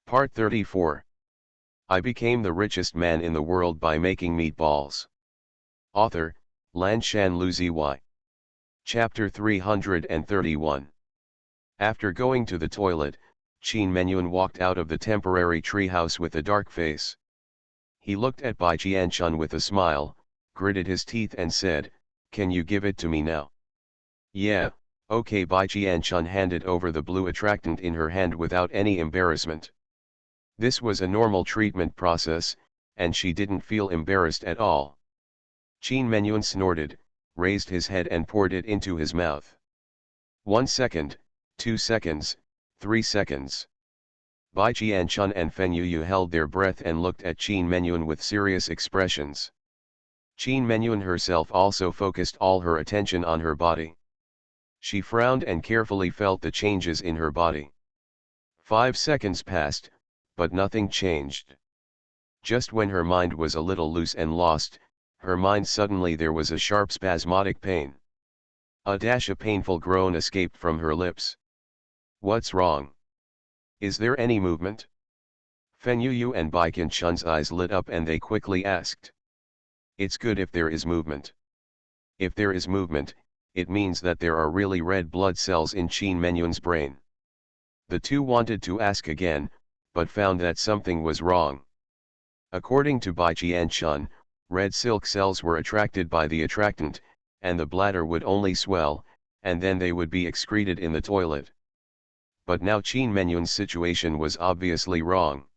Part 34. I became the richest man in the world by making meatballs. Author, Lanshan Luzi. Chapter 331. After going to the toilet, Qin Menyun walked out of the temporary treehouse with a dark face. He looked at Bai Jianchun with a smile, gritted his teeth and said, "Can you give it to me now?" "Yeah, okay." Bai Jianchun handed over the blue attractant in her hand without any embarrassment. This was a normal treatment process, and she didn't feel embarrassed at all. Qin Menyun snorted, raised his head and poured it into his mouth. 1 second, 2 seconds, 3 seconds. Bai Jianchun and Feng Yuyu held their breath and looked at Qin Menyun with serious expressions. Qin Menyun herself also focused all her attention on her body. She frowned and carefully felt the changes in her body. 5 seconds passed, but nothing changed. Just when her mind was a little loose and lost, her mind suddenly there was a sharp spasmodic pain. A painful groan escaped from her lips. "What's wrong? Is there any movement?" Feng Yuyu and Bai Jianchun's eyes lit up and they quickly asked. "It's good if there is movement. If there is movement, it means that there are really red blood cells in Qin Menyun's brain." The two wanted to ask again, but found that something was wrong. According to Bai Jianchun, red silk cells were attracted by the attractant, and the bladder would only swell, and then they would be excreted in the toilet. But now Qin Menyun's situation was obviously wrong.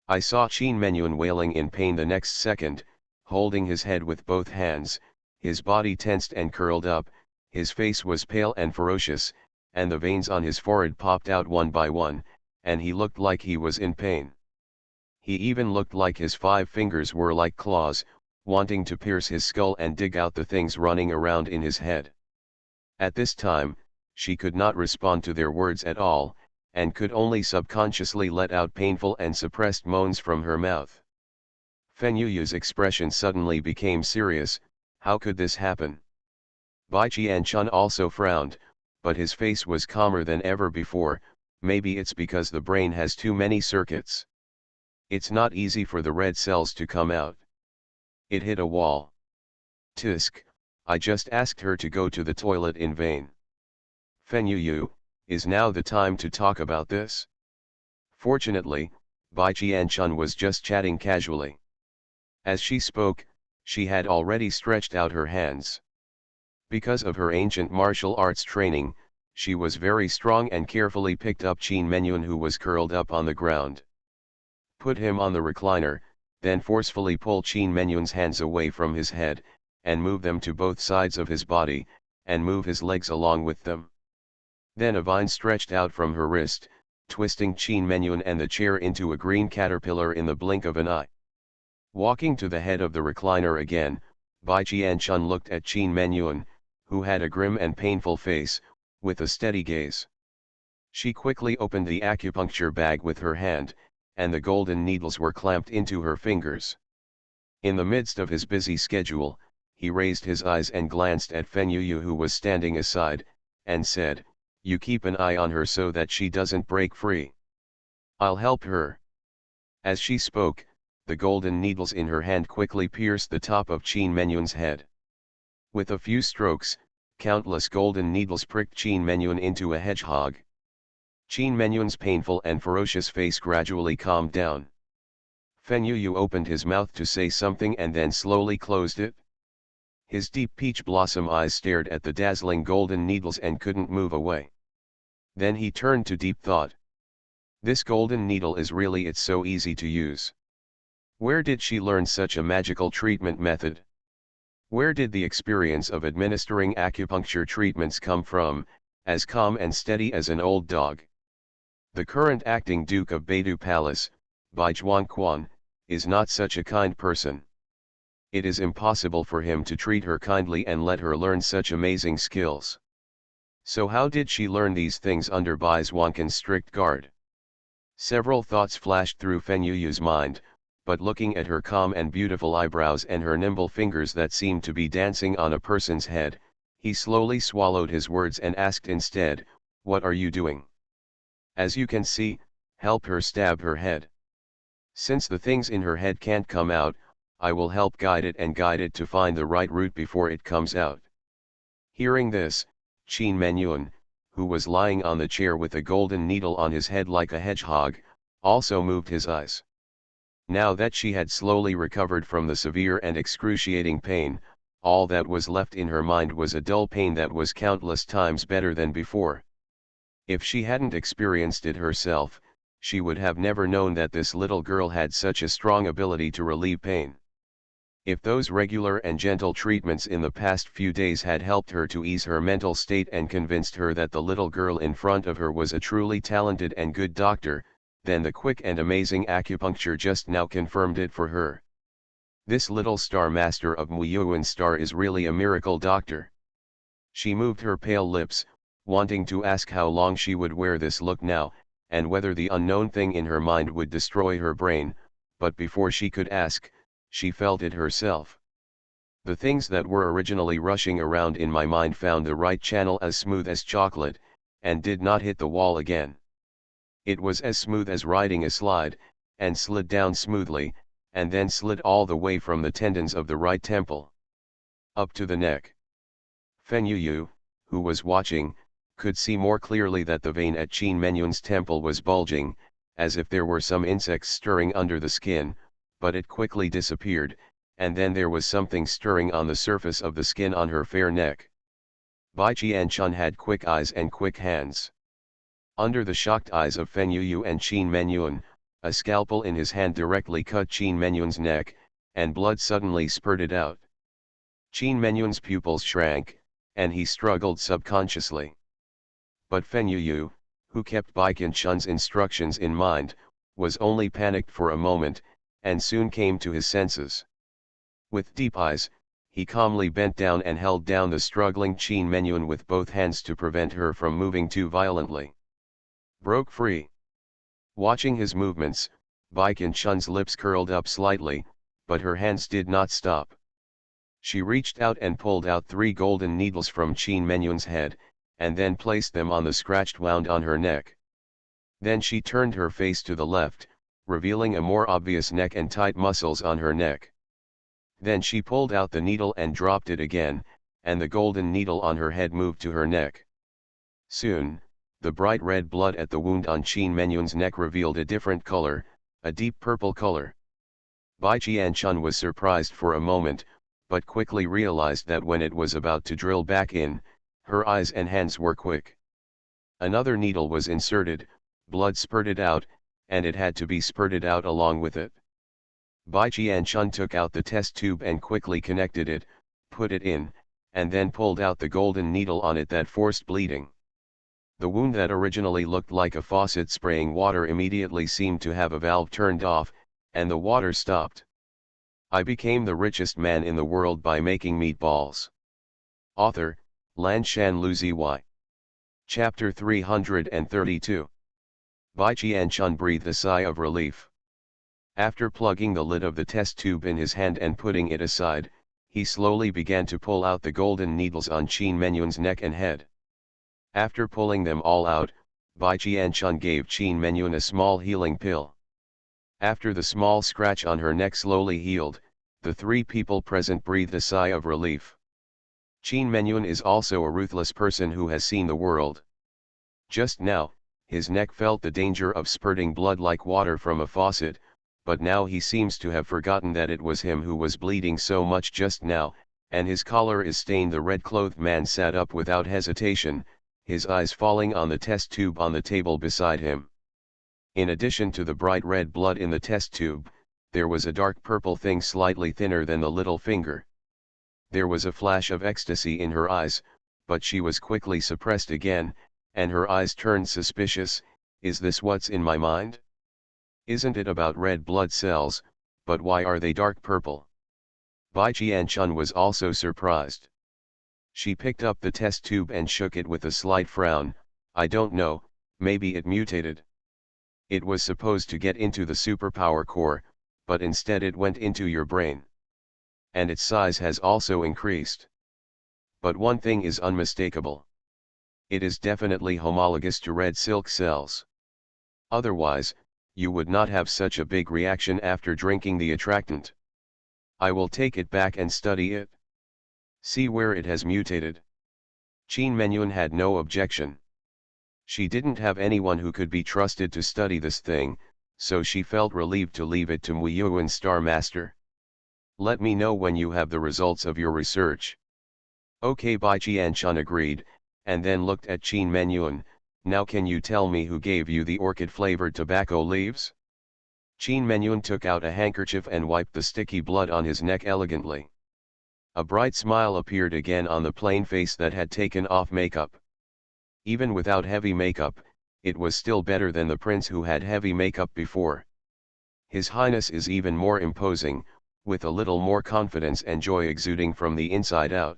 I saw Qin Menyun wailing in pain the next second, holding his head with both hands, his body tensed and curled up, his face was pale and ferocious, and the veins on his forehead popped out one by one, and he looked like he was in pain. He even looked like his 5 fingers were like claws, wanting to pierce his skull and dig out the things running around in his head. At this time, she could not respond to their words at all, and could only subconsciously let out painful and suppressed moans from her mouth. Feng Yuyu's expression suddenly became serious. How could this happen? Bai Jianchun also frowned, but his face was calmer than ever before. Maybe it's because the brain has too many circuits. It's not easy for the red cells to come out. It hit a wall. Tisk, I just asked her to go to the toilet in vain. Feng Yuyu, is now the time to talk about this? Fortunately, Bai Jianchun was just chatting casually. As she spoke, she had already stretched out her hands. Because of her ancient martial arts training, she was very strong and carefully picked up Qin Menyun who was curled up on the ground. Put him on the recliner, then forcefully pull Qin Menyun's hands away from his head, and move them to both sides of his body, and move his legs along with them. Then a vine stretched out from her wrist, twisting Qin Menyun and the chair into a green caterpillar in the blink of an eye. Walking to the head of the recliner again, Bai Jianchun looked at Qin Menyun, who had a grim and painful face, with a steady gaze. She quickly opened the acupuncture bag with her hand, and the golden needles were clamped into her fingers. In the midst of his busy schedule, he raised his eyes and glanced at Feng Yuyu who was standing aside, and said, "You keep an eye on her so that she doesn't break free. I'll help her." As she spoke, the golden needles in her hand quickly pierced the top of Qin Menyun's head. With a few strokes, countless golden needles pricked Qin Menyun into a hedgehog. Qin Menyun's painful and ferocious face gradually calmed down. Feng Yuyu opened his mouth to say something and then slowly closed it. His deep peach blossom eyes stared at the dazzling golden needles and couldn't move away. Then he turned to deep thought. This golden needle is really it's so easy to use. Where did she learn such a magical treatment method? Where did the experience of administering acupuncture treatments come from, as calm and steady as an old dog? The current acting Duke of Beidu Palace, Bai Zhuangquan, is not such a kind person. It is impossible for him to treat her kindly and let her learn such amazing skills. So how did she learn these things under Bai Zhuangquan's strict guard? Several thoughts flashed through Feng Yuyu's mind, but looking at her calm and beautiful eyebrows and her nimble fingers that seemed to be dancing on a person's head, he slowly swallowed his words and asked instead, "What are you doing?" As you can see, Help her stab her head. Since the things in her head can't come out, I will help guide it to find the right route before it comes out. Hearing this, Qin Menyun, who was lying on the chair with a golden needle on his head like a hedgehog, also moved his eyes. Now that she had slowly recovered from the severe and excruciating pain, all that was left in her mind was a dull pain that was countless times better than before. If she hadn't experienced it herself, she would have never known that this little girl had such a strong ability to relieve pain. If those regular and gentle treatments in the past few days had helped her to ease her mental state and convinced her that the little girl in front of her was a truly talented and good doctor, then the quick and amazing acupuncture just now confirmed it for her. This little star master of Muyuan Star is really a miracle doctor. She moved her pale lips, wanting to ask how long she would wear this look now, and whether the unknown thing in her mind would destroy her brain, but before she could ask, she felt it herself. The things that were originally rushing around in my mind found the right channel as smooth as chocolate, and did not hit the wall again. It was as smooth as riding a slide, and slid down smoothly, and then slid all the way from the tendons of the right temple up to the neck. Fen Yu, who was watching, could see more clearly that the vein at Qin Menyun's temple was bulging, as if there were some insects stirring under the skin, but it quickly disappeared, and then there was something stirring on the surface of the skin on her fair neck. Bai Qianchun had quick eyes and quick hands. Under the shocked eyes of Fen Yu and Qin Menyun, a scalpel in his hand directly cut Qin Menyun's neck, and blood suddenly spurted out. Qin Menyun's pupils shrank, and he struggled subconsciously. But Fen Yu, who kept Bai Qianchun's instructions in mind, was only panicked for a moment, and soon came to his senses. With deep eyes, he calmly bent down and held down the struggling Qin Menyun with both hands to prevent her from moving too violently. Broke free. Watching his movements, Bai Qianchun's lips curled up slightly, but her hands did not stop. She reached out and pulled out 3 golden needles from Qin Menyun's head, and then placed them on the scratched wound on her neck. Then she turned her face to the left, revealing a more obvious neck and tight muscles on her neck. Then she pulled out the needle and dropped it again, and the golden needle on her head moved to her neck. Soon, the bright red blood at the wound on Qin Menyun's neck revealed a different color, a deep purple color. Bai Qianchun was surprised for a moment, but quickly realized that when it was about to drill back in, her eyes and hands were quick. Another needle was inserted, blood spurted out, and it had to be spurted out along with it. Bai Qianchun took out the test tube and quickly connected it, put it in, and then pulled out the golden needle on it that forced bleeding. The wound that originally looked like a faucet spraying water immediately seemed to have a valve turned off, and the water stopped. I became the richest man in the world by making meatballs. Author, Lanshan Luziy. Chapter 332. Bai Qianchun breathed a sigh of relief. After plugging the lid of the test tube in his hand and putting it aside, he slowly began to pull out the golden needles on Qin Menyun's neck and head. After pulling them all out, Bai Qianchun gave Qin Menyun a small healing pill. After the small scratch on her neck slowly healed, the 3 people present breathed a sigh of relief. Qin Menyun is also a ruthless person who has seen the world. Just now, his neck felt the danger of spurting blood like water from a faucet, but now he seems to have forgotten that it was him who was bleeding so much just now, and his collar is stained. The red-clothed man sat up without hesitation, his eyes falling on the test tube on the table beside him. In addition to the bright red blood in the test tube, there was a dark purple thing slightly thinner than the little finger. There was a flash of ecstasy in her eyes, but she was quickly suppressed again, and her eyes turned suspicious. Is this what's in my mind? Isn't it about red blood cells, but why are they dark purple? Bai Qianchun was also surprised. She picked up the test tube and shook it with a slight frown. I don't know, maybe it mutated. It was supposed to get into the superpower core, but instead it went into your brain. And its size has also increased. But one thing is unmistakable. It is definitely homologous to red silk cells. Otherwise, you would not have such a big reaction after drinking the attractant. I will take it back and study it. See where it has mutated. Qin Menyun had no objection. She didn't have anyone who could be trusted to study this thing, so she felt relieved to leave it to Muyuan Star Master. Let me know when you have the results of your research. Okay, Bai Qianchun agreed, and then looked at Qin Menyun. Now can you tell me who gave you the orchid-flavored tobacco leaves? Qin Menyun took out a handkerchief and wiped the sticky blood on his neck elegantly. A bright smile appeared again on the plain face that had taken off makeup. Even without heavy makeup, it was still better than the prince who had heavy makeup before. His Highness is even more imposing, with a little more confidence and joy exuding from the inside out.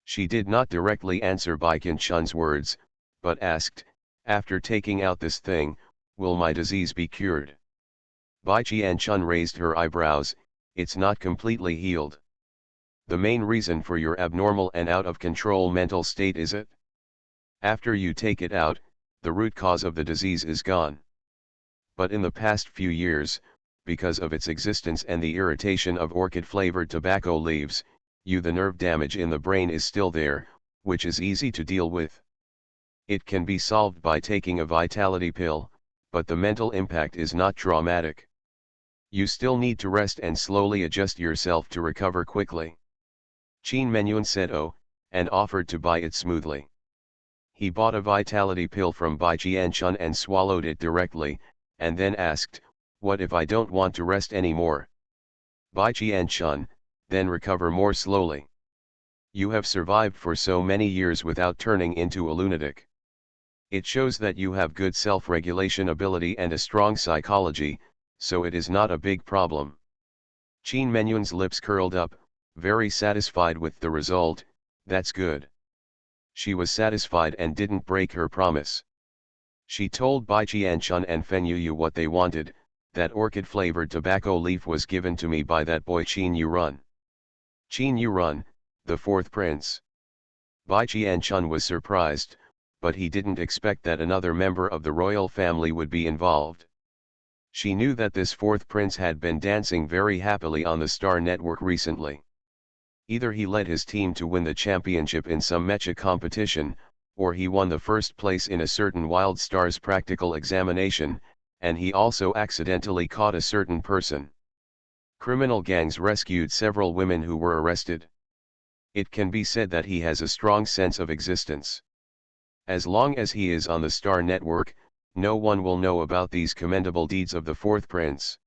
She did not directly answer Bai Qianchun's words, but asked, after taking out this thing, will my disease be cured? Bai Qianchun raised her eyebrows. It's not completely healed. The main reason for your abnormal and out of control mental state is it? After you take it out, the root cause of the disease is gone. But in the past few years, because of its existence and the irritation of orchid-flavored tobacco leaves, the nerve damage in the brain is still there, which is easy to deal with. It can be solved by taking a vitality pill, but the mental impact is not dramatic. You still need to rest and slowly adjust yourself to recover quickly. Qin Menyun said oh, and offered to buy it smoothly. He bought a vitality pill from Bai Qianchun and swallowed it directly, and then asked, what if I don't want to rest anymore? Bai Qianchun, then recover more slowly. You have survived for so many years without turning into a lunatic. It shows that you have good self-regulation ability and a strong psychology, so it is not a big problem. Qin Menyun's lips curled up, very satisfied with the result. That's good. She was satisfied and didn't break her promise. She told Bai Qianchun and Feng Yuyu what they wanted. That orchid-flavored tobacco leaf was given to me by that boy Qin Yurun. Qin Yurun, the fourth prince. Bai Qianchun was surprised, but he didn't expect that another member of the royal family would be involved. She knew that this fourth prince had been dancing very happily on the Star Network recently. Either he led his team to win the championship in some mecha competition, or he won the first place in a certain Wild Stars practical examination, and he also accidentally caught a certain person. Criminal gangs rescued several women who were arrested. It can be said that he has a strong sense of existence. As long as he is on the Star Network, no one will know about these commendable deeds of the fourth prince.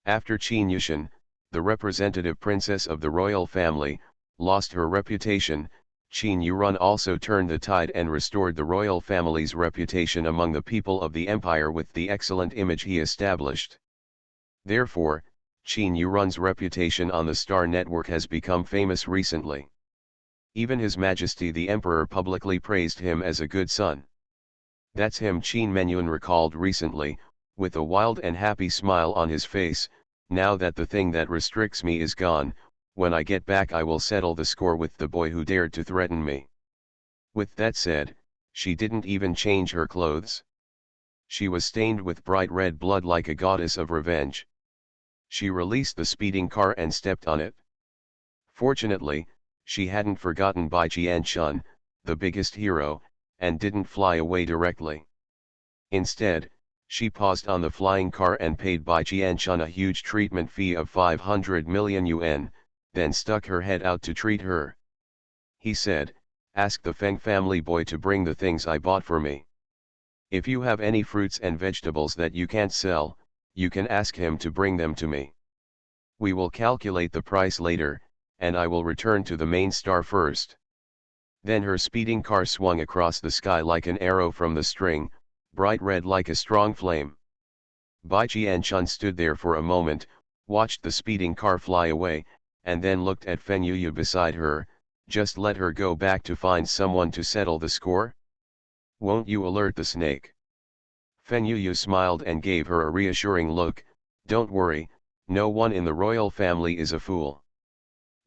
After Qin Yushan, the representative princess of the royal family, lost her reputation, Qin Yurun also turned the tide and restored the royal family's reputation among the people of the empire with the excellent image he established. Therefore, Qin Yurun's reputation on the Star Network has become famous recently. Even His Majesty the Emperor publicly praised him as a good son. That's him, Qin Menyun recalled recently, with a wild and happy smile on his face. Now that the thing that restricts me is gone, when I get back I will settle the score with the boy who dared to threaten me. With that said, she didn't even change her clothes. She was stained with bright red blood like a goddess of revenge. She released the speeding car and stepped on it. Fortunately, she hadn't forgotten Bai Qianchun, the biggest hero, and didn't fly away directly. Instead, she paused on the flying car and paid Bai Qianchun a huge treatment fee of 500 million yuan, then stuck her head out to treat her. He said, ask the Feng family boy to bring the things I bought for me. If you have any fruits and vegetables that you can't sell, you can ask him to bring them to me. We will calculate the price later, and I will return to the main star first. Then her speeding car swung across the sky like an arrow from the string, bright red like a strong flame. Bai Qianchun stood there for a moment, watched the speeding car fly away, and then looked at Feng Yuyu beside her. Just let her go back to find someone to settle the score? Won't you alert the snake? Feng Yuyu smiled and gave her a reassuring look. Don't worry, no one in the royal family is a fool.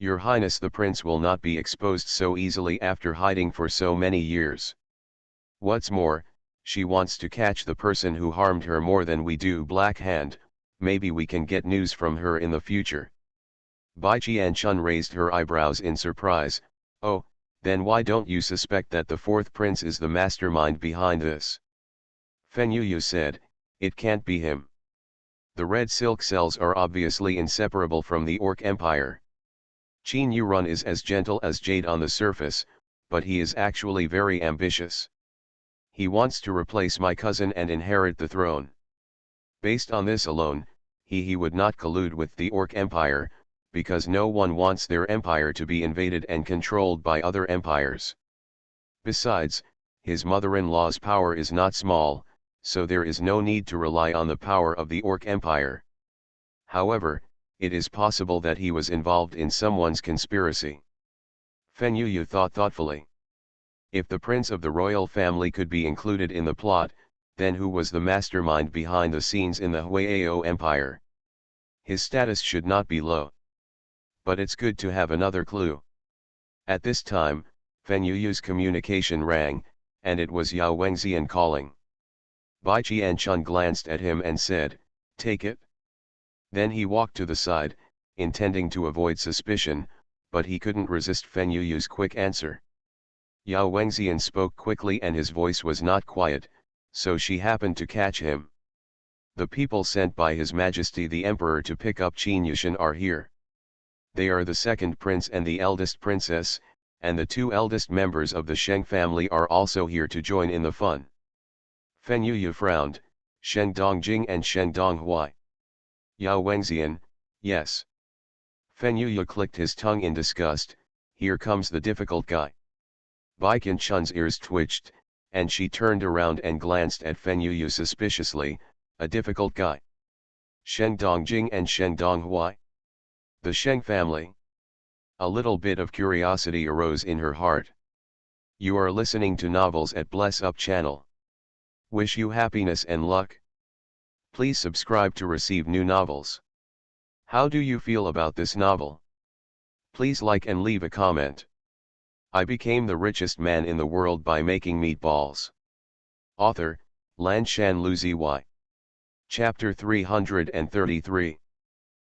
Your Highness the Prince will not be exposed so easily after hiding for so many years. What's more, She wants to catch the person who harmed her more than we do. Black Hand, maybe we can get news from her in the future. Bai Qianchun raised her eyebrows in surprise. Oh, then why don't you suspect that the fourth prince is the mastermind behind this? Fen Yuyu said, it can't be him. The red silk cells are obviously inseparable from the Orc Empire. Qin Yurun is as gentle as jade on the surface, but he is actually very ambitious. He wants to replace my cousin and inherit the throne. Based on this alone, he would not collude with the Orc Empire, because no one wants their empire to be invaded and controlled by other empires. Besides, his mother-in-law's power is not small, so there is no need to rely on the power of the Orc Empire. However, it is possible that he was involved in someone's conspiracy. Fen Yuyu thought thoughtfully. If the prince of the royal family could be included in the plot, then who was the mastermind behind the scenes in the Huayao Empire? His status should not be low. But it's good to have another clue. At this time, Fen Yuyu's communication rang, and it was Yao Wengxian calling. Bai Qianchun glanced at him and said, "Take it." Then he walked to the side, intending to avoid suspicion, but he couldn't resist Fen Yuyu's quick answer. Yao Wengxian spoke quickly and his voice was not quiet, so she happened to catch him. The people sent by His Majesty the Emperor to pick up Qin Yushan are here. They are the second prince and the eldest princess, and the two eldest members of the Sheng family are also here to join in the fun. Fen Yuyu frowned, Sheng Dongjing and Sheng Donghuai. Yao Wengxian, yes. Fen Yuyu clicked his tongue in disgust, here comes the difficult guy. Bai Qianchun's ears twitched, and she turned around and glanced at Fen Yuyu suspiciously, a difficult guy. Sheng Dongjing and Sheng Donghuai? The Sheng family? A little bit of curiosity arose in her heart. You are listening to Novels at Bless Up channel. Wish you happiness and luck. Please subscribe to receive new novels. How do you feel about this novel? Please like and leave a comment. I became the richest man in the world by making meatballs. Author, Lanshan Luzi. Chapter 333.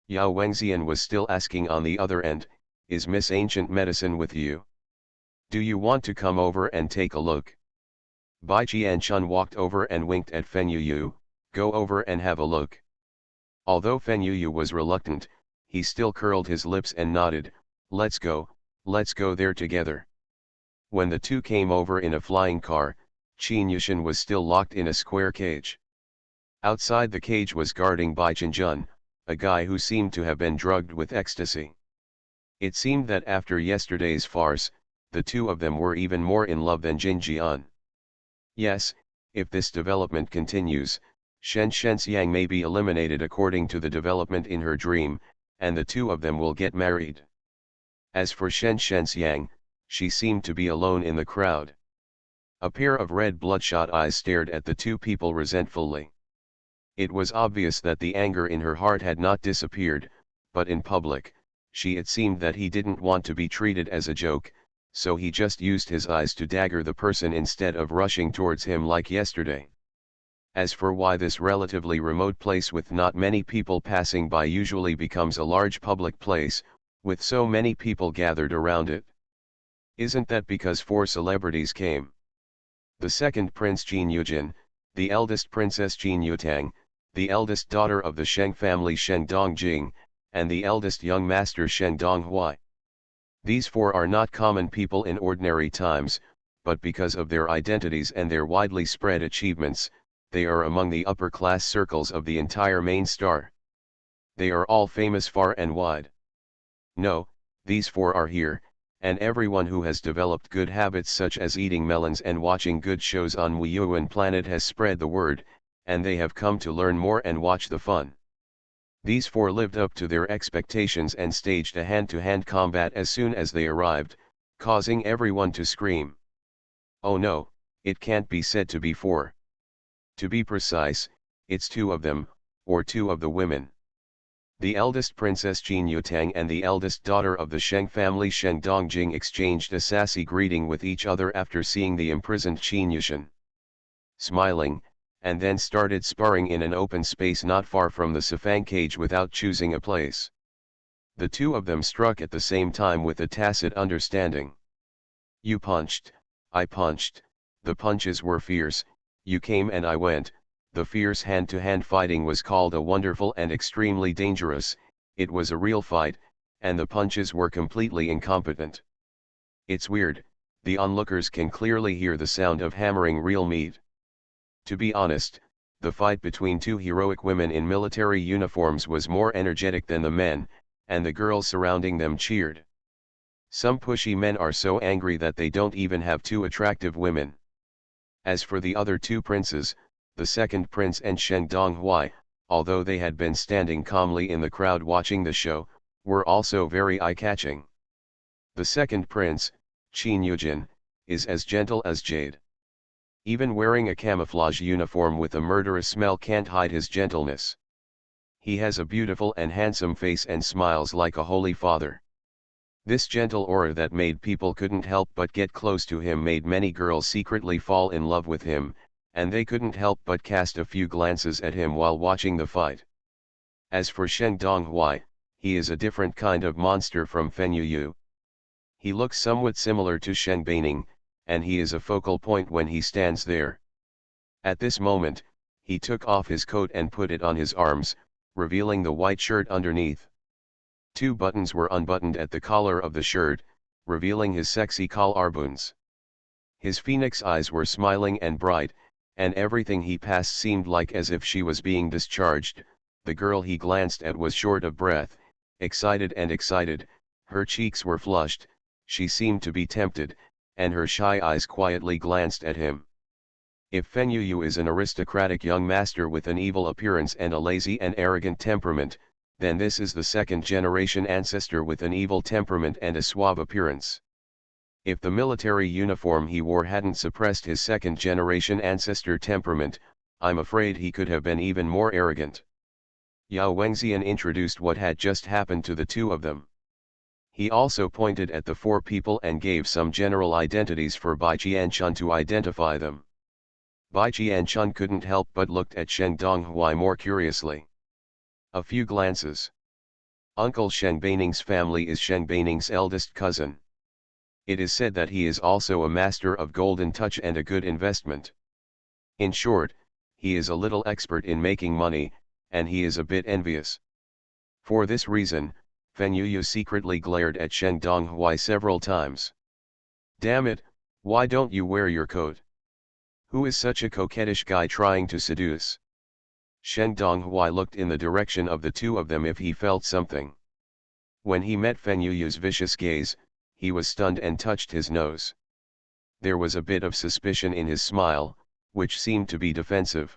Yao Wengxian was still asking on the other end, is Miss Ancient Medicine with you? Do you want to come over and take a look? Bai Qianchun walked over and winked at Fen Yuyu, go over and have a look. Although Fen Yuyu was reluctant, he still curled his lips and nodded, let's go there together. When the two came over in a flying car, Qin Yushan was still locked in a square cage. Outside the cage was guarding Bai Qianchun, a guy who seemed to have been drugged with ecstasy. It seemed that after yesterday's farce, the two of them were even more in love than Jin Jian. Yes, if this development continues, Shen Shenxiang may be eliminated according to the development in her dream, and the two of them will get married. As for Shen Shenxiang, she seemed to be alone in the crowd. A pair of red bloodshot eyes stared at the two people resentfully. It was obvious that the anger in her heart had not disappeared, but in public, it seemed that he didn't want to be treated as a joke, so he just used his eyes to dagger the person instead of rushing towards him like yesterday. As for why this relatively remote place with not many people passing by usually becomes a large public place, with so many people gathered around it. Isn't that because 4 celebrities came? The second Prince Qin Yujin, the eldest Princess Qin Yutang, the eldest daughter of the Sheng family Sheng Dongjing, and the eldest young master Sheng Donghuai. These 4 are not common people in ordinary times, but because of their identities and their widely spread achievements, they are among the upper-class circles of the entire main star. They are all famous far and wide. No, these 4 are here, and everyone who has developed good habits such as eating melons and watching good shows on Wuyuan Planet has spread the word, and they have come to learn more and watch the fun. These 4 lived up to their expectations and staged a hand-to-hand combat as soon as they arrived, causing everyone to scream. Oh no, it can't be said to be 4. To be precise, it's 2 of them, or 2 of the women. The eldest Princess Qin Yutang and the eldest daughter of the Sheng family Sheng Dongjing exchanged a sassy greeting with each other after seeing the imprisoned Qin Yushan. smiling, and then started sparring in an open space not far from the Sifang cage without choosing a place. The two of them struck at the same time with a tacit understanding. You punched, I punched, the punches were fierce, you came and I went. The fierce hand-to-hand fighting was called a wonderful and extremely dangerous. It was a real fight, and the punches were completely incompetent. It's weird, the onlookers can clearly hear the sound of hammering real meat. To be honest, the fight between two heroic women in military uniforms was more energetic than the men, and the girls surrounding them cheered. Some pushy men are so angry that they don't even have two attractive women. As for the other two princes, the second prince and Sheng Donghui, although they had been standing calmly in the crowd watching the show, were also very eye-catching. The second prince, Qin Yujin, is as gentle as jade. Even wearing a camouflage uniform with a murderous smell can't hide his gentleness. He has a beautiful and handsome face and smiles like a holy father. This gentle aura that made people couldn't help but get close to him made many girls secretly fall in love with him, and they couldn't help but cast a few glances at him while watching the fight. As for Sheng Donghui, he is a different kind of monster from Fen Yuyu. He looks somewhat similar to Sheng Baining, and he is a focal point when he stands there. At this moment, he took off his coat and put it on his arms, revealing the white shirt underneath. Two buttons were unbuttoned at the collar of the shirt, revealing his sexy collarbones. His phoenix eyes were smiling and bright, and everything he passed seemed like as if she was being discharged. The girl he glanced at was short of breath, excited, her cheeks were flushed, she seemed to be tempted, and her shy eyes quietly glanced at him. If Fen Yuyu is an aristocratic young master with an evil appearance and a lazy and arrogant temperament, then this is the second-generation ancestor with an evil temperament and a suave appearance. If the military uniform he wore hadn't suppressed his second-generation ancestor temperament, I'm afraid he could have been even more arrogant. Yao Wengxian introduced what had just happened to the two of them. He also pointed at the four people and gave some general identities for Bai Qianchun to identify them. Bai Qianchun couldn't help but looked at Sheng Donghui more curiously. A few glances. Uncle Sheng Baining's family is Sheng Baining's eldest cousin. It is said that he is also a master of golden touch and a good investment. In short, he is a little expert in making money, and he is a bit envious. For this reason, Fen Yuyu secretly glared at Sheng Donghui several times. Damn it, why don't you wear your coat? Who is such a coquettish guy trying to seduce? Sheng Donghui looked in the direction of the two of them if he felt something. When he met Fen Yuyu's vicious gaze, he was stunned and touched his nose. There was a bit of suspicion in his smile, which seemed to be defensive.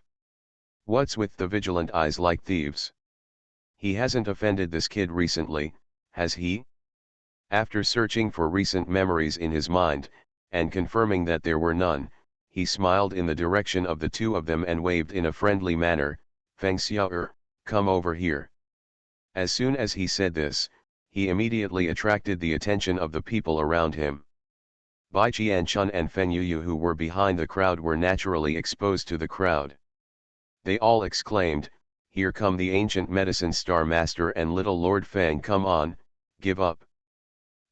What's with the vigilant eyes like thieves? He hasn't offended this kid recently, has he? After searching for recent memories in his mind, and confirming that there were none, he smiled in the direction of the two of them and waved in a friendly manner, Feng Xiao, come over here. As soon as he said this, he immediately attracted the attention of the people around him. Bai Qianchun and Fen Yuyu, who were behind the crowd, were naturally exposed to the crowd. They all exclaimed, here come the ancient medicine star master and little Lord Feng, come on, give up.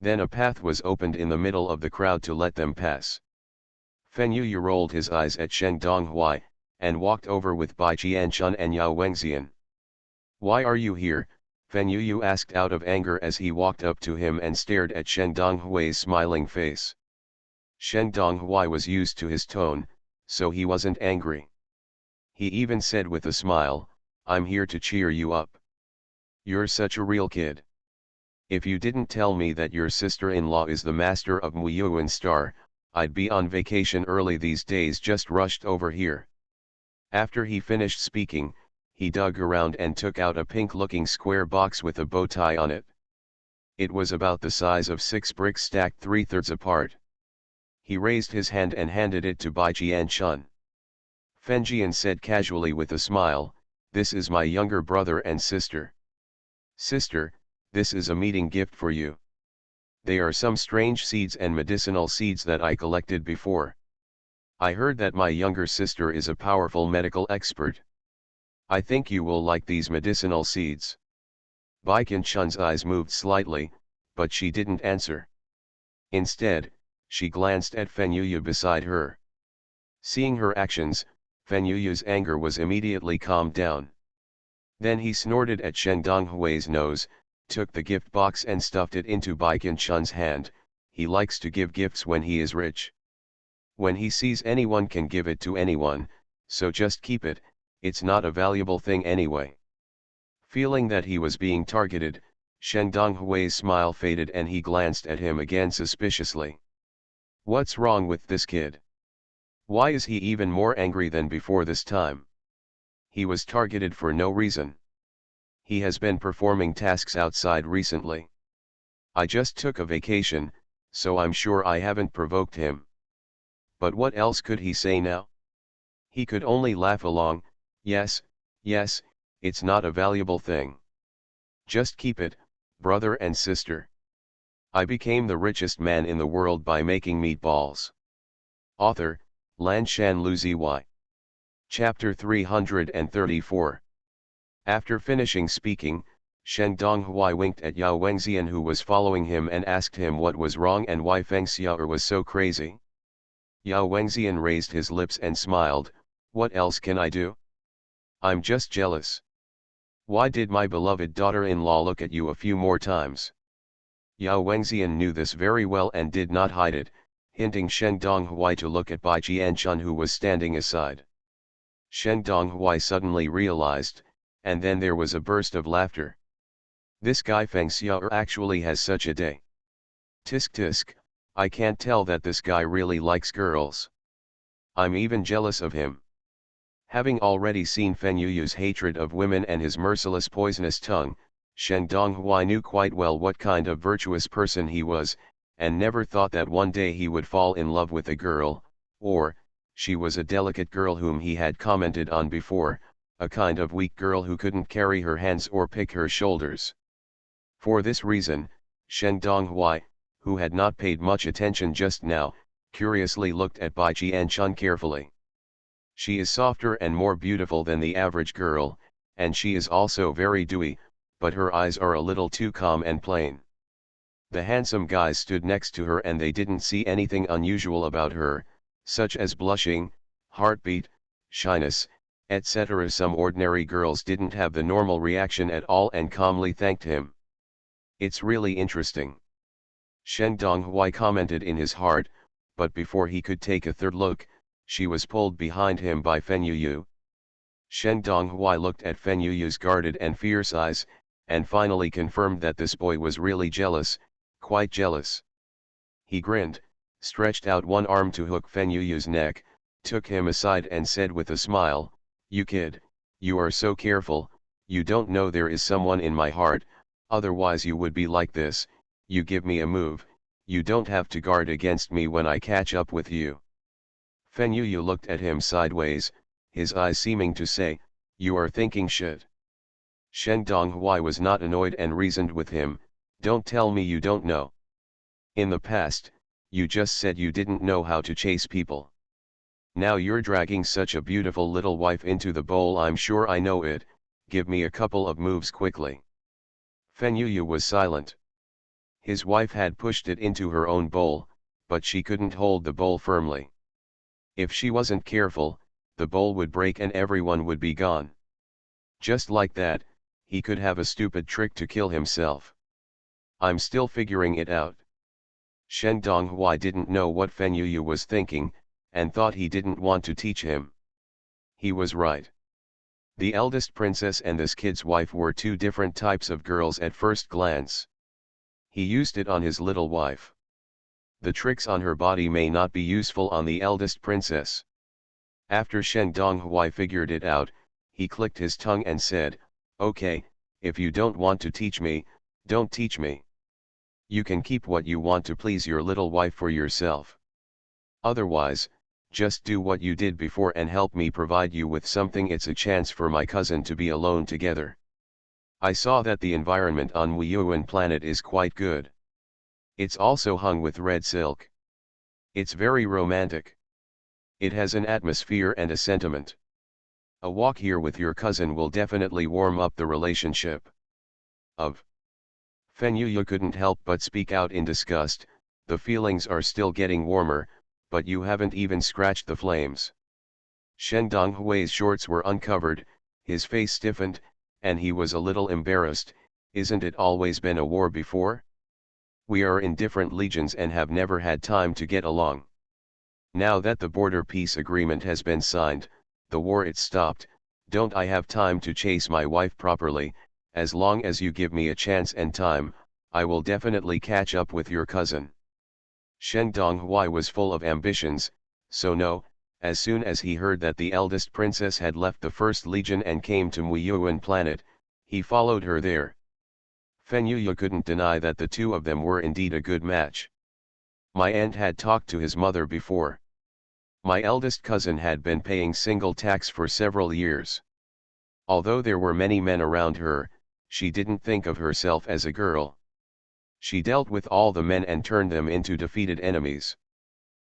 Then a path was opened in the middle of the crowd to let them pass. Fen Yuyu rolled his eyes at Sheng Donghui, and walked over with Bai Qianchun and Yao Wengxian. Why are you here? Fen Yuyu asked out of anger as he walked up to him and stared at Sheng Donghui's smiling face. Sheng Donghui was used to his tone, so he wasn't angry. He even said with a smile, I'm here to cheer you up. You're such a real kid. If you didn't tell me that your sister-in-law is the master of Muyuan Star, I'd be on vacation early these days, just rushed over here. After he finished speaking, he dug around and took out a pink-looking square box with a bow tie on it. It was about the size of 6 bricks stacked 3/3 apart. He raised his hand and handed it to Bai Qianchun. Fen Jian said casually with a smile, this is my younger brother and sister. Sister, this is a meeting gift for you. They are some strange seeds and medicinal seeds that I collected before. I heard that my younger sister is a powerful medical expert. I think you will like these medicinal seeds. Baikin Chun's eyes moved slightly, but she didn't answer. Instead, she glanced at Fenyuya beside her. Seeing her actions, Fenyuyu's anger was immediately calmed down. Then he snorted at Shen Donghui's nose, took the gift box and stuffed it into Baikin Chun's hand. He likes to give gifts when he is rich. When he sees anyone can give it to anyone, so just keep it, it's not a valuable thing anyway. Feeling that he was being targeted, Shen Donghui's smile faded and he glanced at him again suspiciously. What's wrong with this kid? Why is he even more angry than before this time? He was targeted for no reason. He has been performing tasks outside recently. I just took a vacation, so I'm sure I haven't provoked him. But what else could he say now? He could only laugh along. Yes, it's not a valuable thing. Just keep it, brother and sister. I became the richest man in the world by making meatballs. Author, Lan Shan Lu Zy. Chapter 334. After finishing speaking, Shen Donghui winked at Yao Wengxian who was following him and asked him what was wrong and why Feng Xiao'er was so crazy. Yao Wengxian raised his lips and smiled. What else can I do? I'm just jealous. Why did my beloved daughter-in-law look at you a few more times? Yao Wengxian knew this very well and did not hide it, hinting Shen Donghui to look at Bai Jianchun who was standing aside. Shen Donghui suddenly realized, and then there was a burst of laughter. This guy Feng Xiao'er actually has such a day. Tisk tisk, I can't tell that this guy really likes girls. I'm even jealous of him. Having already seen Fenyuyu's hatred of women and his merciless poisonous tongue, Shen Donghui knew quite well what kind of virtuous person he was, and never thought that one day he would fall in love with a girl, or, she was a delicate girl whom he had commented on before, a kind of weak girl who couldn't carry her hands or pick her shoulders. For this reason, Shen Donghui, who had not paid much attention just now, curiously looked at Bai Jianchun carefully. She is softer and more beautiful than the average girl, and she is also very dewy, but her eyes are a little too calm and plain. The handsome guys stood next to her and they didn't see anything unusual about her, such as blushing, heartbeat, shyness, etc. Some ordinary girls didn't have the normal reaction at all and calmly thanked him. It's really interesting. Shen Donghui commented in his heart, but before he could take a third look, she was pulled behind him by Fenyuyu. Shen Donghui looked at Fenyuyu's guarded and fierce eyes, and finally confirmed that this boy was really jealous, quite jealous. He grinned, stretched out one arm to hook Fenyuyu's neck, took him aside and said with a smile, "You kid, you are so careful, you don't know there is someone in my heart, otherwise you would be like this, you give me a move, you don't have to guard against me when I catch up with you." Fenyuyu looked at him sideways, his eyes seeming to say, "You are thinking shit." Shen Donghui was not annoyed and reasoned with him, "Don't tell me you don't know. In the past, you just said you didn't know how to chase people. Now you're dragging such a beautiful little wife into the bowl. I'm sure I know it, give me a couple of moves quickly." Fenyuyu was silent. His wife had pushed it into her own bowl, but she couldn't hold the bowl firmly. If she wasn't careful, the bowl would break and everyone would be gone. Just like that, he could have a stupid trick to kill himself. I'm still figuring it out. Shen Donghui didn't know what Fenyuyu was thinking, and thought he didn't want to teach him. He was right. The eldest princess and this kid's wife were two different types of girls at first glance. He used it on his little wife. The tricks on her body may not be useful on the eldest princess. After Shen Donghui figured it out, he clicked his tongue and said, "Okay, if you don't want to teach me, don't teach me. You can keep what you want to please your little wife for yourself. Otherwise, just do what you did before and help me provide you with something. It's a chance for my cousin to be alone together. I saw that the environment on Wuyuan planet is quite good. It's also hung with red silk. It's very romantic. It has an atmosphere and a sentiment. A walk here with your cousin will definitely warm up the relationship. Of Fenyu couldn't help but speak out in disgust. The feelings are still getting warmer, but you haven't even scratched the flames. Shen Donghui's shorts were uncovered, his face stiffened, and he was a little embarrassed. Isn't it always been a war before? We are in different legions and have never had time to get along. Now that the border peace agreement has been signed, the war it's stopped. Don't I have time to chase my wife properly? As long as you give me a chance and time, I will definitely catch up with your cousin. Shen Donghui was full of ambitions, so no, as soon as he heard that the eldest princess had left the First Legion and came to Muiyuan planet, he followed her there. Fenyu couldn't deny that the two of them were indeed a good match. My aunt had talked to his mother before. My eldest cousin had been paying single tax for several years. Although there were many men around her, she didn't think of herself as a girl. She dealt with all the men and turned them into defeated enemies.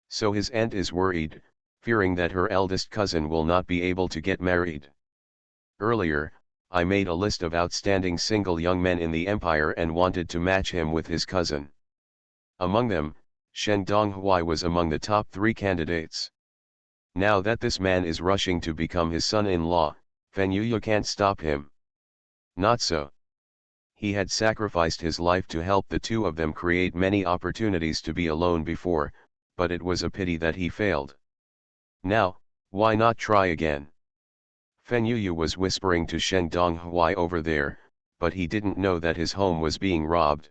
So his aunt is worried, fearing that her eldest cousin will not be able to get married. Earlier, I made a list of outstanding single young men in the empire and wanted to match him with his cousin. Among them, Shen Donghui was among the top 3 candidates. Now that this man is rushing to become his son-in-law, Fenyu can't stop him. Not so. He had sacrificed his life to help the two of them create many opportunities to be alone before, but it was a pity that he failed. Now, why not try again? Fenyu was whispering to Shen Donghui over there, but he didn't know that his home was being robbed.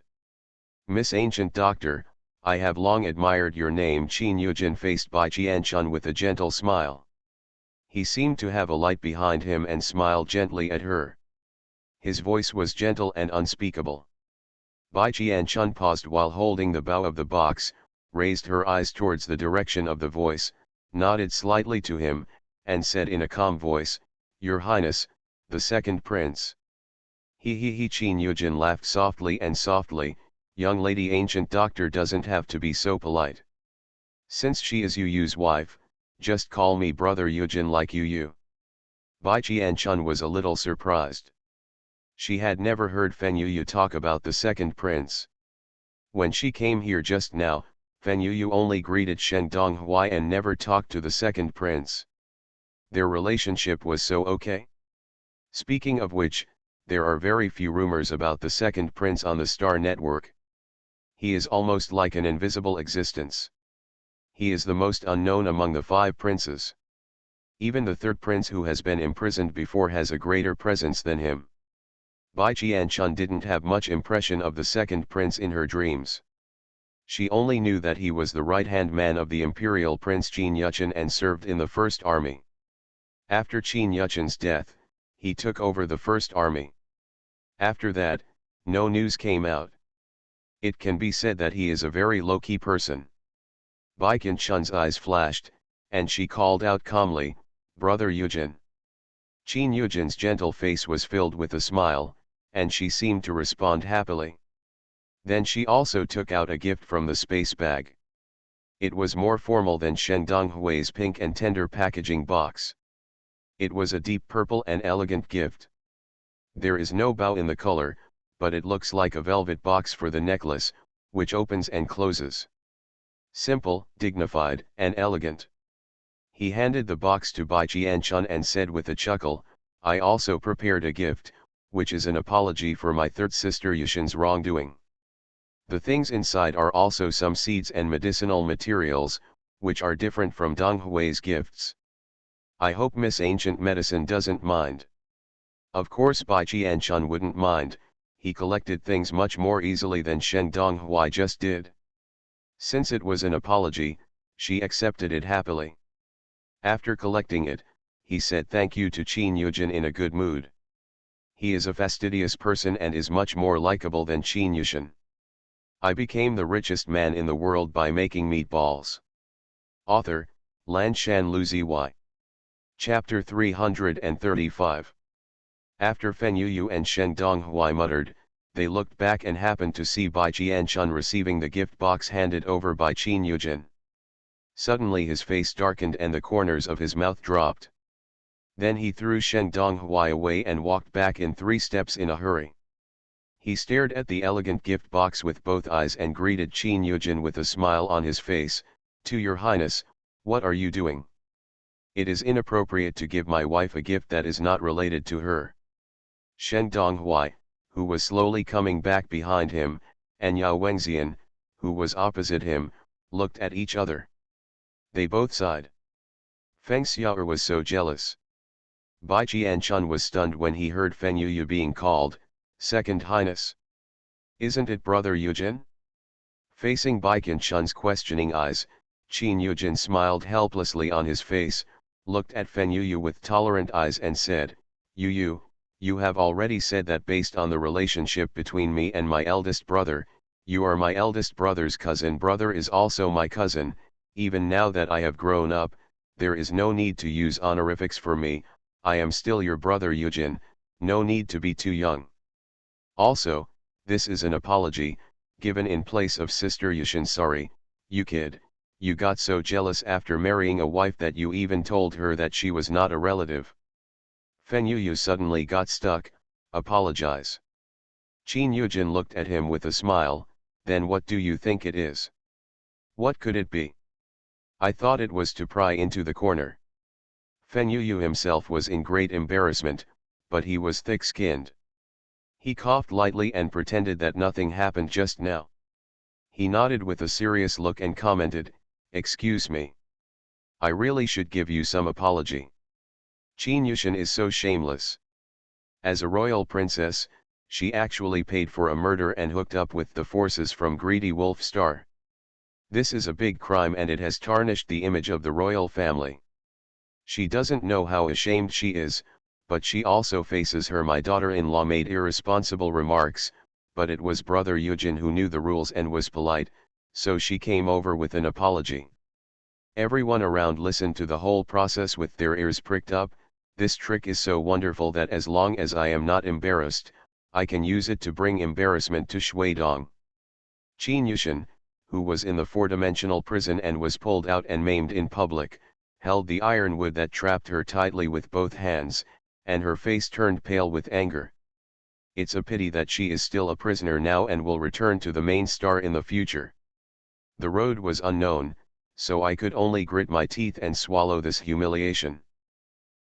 Miss Ancient Doctor, I have long admired your name. Qin Yujin faced Bai Qianchun with a gentle smile. He seemed to have a light behind him and smiled gently at her. His voice was gentle and unspeakable. Bai Qianchun paused while holding the bow of the box, raised her eyes towards the direction of the voice, nodded slightly to him, and said in a calm voice, Your Highness, the second prince. He Qin Yujin laughed softly and softly, Young lady Ancient Doctor doesn't have to be so polite. Since she is Yu's wife, just call me brother Yujin like Yu. Bai Qianchun was a little surprised. She had never heard Fenyu talk about the second prince. When she came here just now, Fenyu only greeted Shen Donghui and never talked to the second prince. Their relationship was so okay. Speaking of which, there are very few rumors about the second prince on the Star Network. He is almost like an invisible existence. He is the most unknown among the 5 princes. Even the third prince who has been imprisoned before has a greater presence than him. Bai Qianchun didn't have much impression of the second prince in her dreams. She only knew that he was the right-hand man of the imperial prince Qin Yuchen and served in the First Army. After Qin Yuchen's death, he took over the First Army. After that, no news came out. It can be said that he is a very low-key person. Bai Qianchun's eyes flashed, and she called out calmly, Brother Yujin. Qin Yujin's gentle face was filled with a smile, and she seemed to respond happily. Then she also took out a gift from the space bag. It was more formal than Shen Donghui's pink and tender packaging box. It was a deep purple and elegant gift. There is no bow in the color, but it looks like a velvet box for the necklace, which opens and closes. Simple, dignified, and elegant. He handed the box to Bai Qianchun and said with a chuckle, I also prepared a gift, which is an apology for my third sister Yushin's wrongdoing. The things inside are also some seeds and medicinal materials, which are different from Donghui's gifts. I hope Miss Ancient Medicine doesn't mind. Of course Bai Qianchun wouldn't mind. He collected things much more easily than Shen Donghui just did. Since it was an apology, she accepted it happily. After collecting it, he said thank you to Qin Yujin in a good mood. He is a fastidious person and is much more likable than Qin Yushin. I became the richest man in the world by making meatballs. Author, Lanshan Luziy. Chapter 335. After Fenyu and Shen Donghui muttered, they looked back and happened to see Bai Qianchun receiving the gift box handed over by Qin Yujin. Suddenly his face darkened and the corners of his mouth dropped. Then he threw Shen Donghui away and walked back in 3 steps in a hurry. He stared at the elegant gift box with both eyes and greeted Qin Yujin with a smile on his face. "To your highness, what are you doing? It is inappropriate to give my wife a gift that is not related to her." Shen Donghui, who was slowly coming back behind him, and Yao Wengxian, who was opposite him, looked at each other. They both sighed. Feng Xiao'er was so jealous. Bai Qianchun was stunned when he heard Feng Yuyu being called Second Highness. "Isn't it Brother Yujin?" Facing Bai Qianchun's questioning eyes, Qin Yujin smiled helplessly on his face, looked at Feng Yuyu with tolerant eyes and said, "Yuyu, you have already said that based on the relationship between me and my eldest brother, you are my eldest brother's cousin. Brother is also my cousin. Even now that I have grown up, there is no need to use honorifics for me. I am still your brother Yujin, no need to be too young. Also, this is an apology, given in place of Sister Yushin. Sorry, you kid, you got so jealous after marrying a wife that you even told her that she was not a relative." Feng Yuyu suddenly got stuck. "Apologize?" Qin Yujin looked at him with a smile. "Then what do you think it is? What could it be? I thought it was to pry into the corner." Feng Yuyu himself was in great embarrassment, but he was thick-skinned. He coughed lightly and pretended that nothing happened just now. He nodded with a serious look and commented, "Excuse me. I really should give you some apology. Qin Yushin is so shameless. As a royal princess, she actually paid for a murder and hooked up with the forces from Greedy Wolf Star. This is a big crime and it has tarnished the image of the royal family. She doesn't know how ashamed she is, but she also faces her. My daughter-in-law made irresponsible remarks, but it was Brother Yujin who knew the rules and was polite, so she came over with an apology." Everyone around listened to the whole process with their ears pricked up. "This trick is so wonderful that as long as I am not embarrassed, I can use it to bring embarrassment to Shuidong." Qin Yushin, who was in the 4-dimensional prison and was pulled out and maimed in public, held the ironwood that trapped her tightly with both hands, and her face turned pale with anger. It's a pity that she is still a prisoner now and will return to the main star in the future. The road was unknown, so I could only grit my teeth and swallow this humiliation.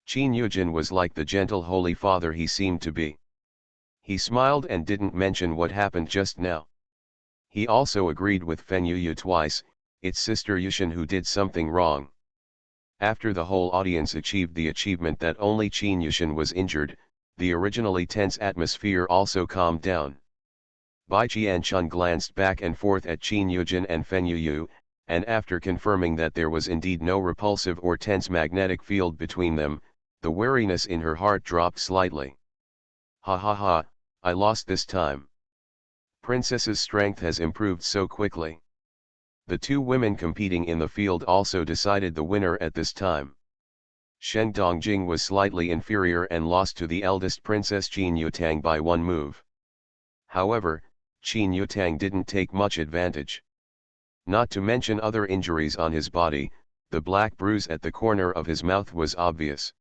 Qin Yujin was like the gentle holy father he seemed to be. He smiled and didn't mention what happened just now. He also agreed with Feng Yuyu twice. It's Sister Yushin who did something wrong. After the whole audience achieved the achievement that only Qin Yushin was injured, the originally tense atmosphere also calmed down. Bai Qianchun glanced back and forth at Qin Yujin and Feng Yuyu, and after confirming that there was indeed no repulsive or tense magnetic field between them, the wariness in her heart dropped slightly. "Ha ha ha, I lost this time. Princess's strength has improved so quickly." The 2 women competing in the field also decided the winner at this time. Shen Dongjing was slightly inferior and lost to the eldest princess Qin Yutang by 1 move. However, Qin Yutang didn't take much advantage. Not to mention other injuries on his body, the black bruise at the corner of his mouth was obvious.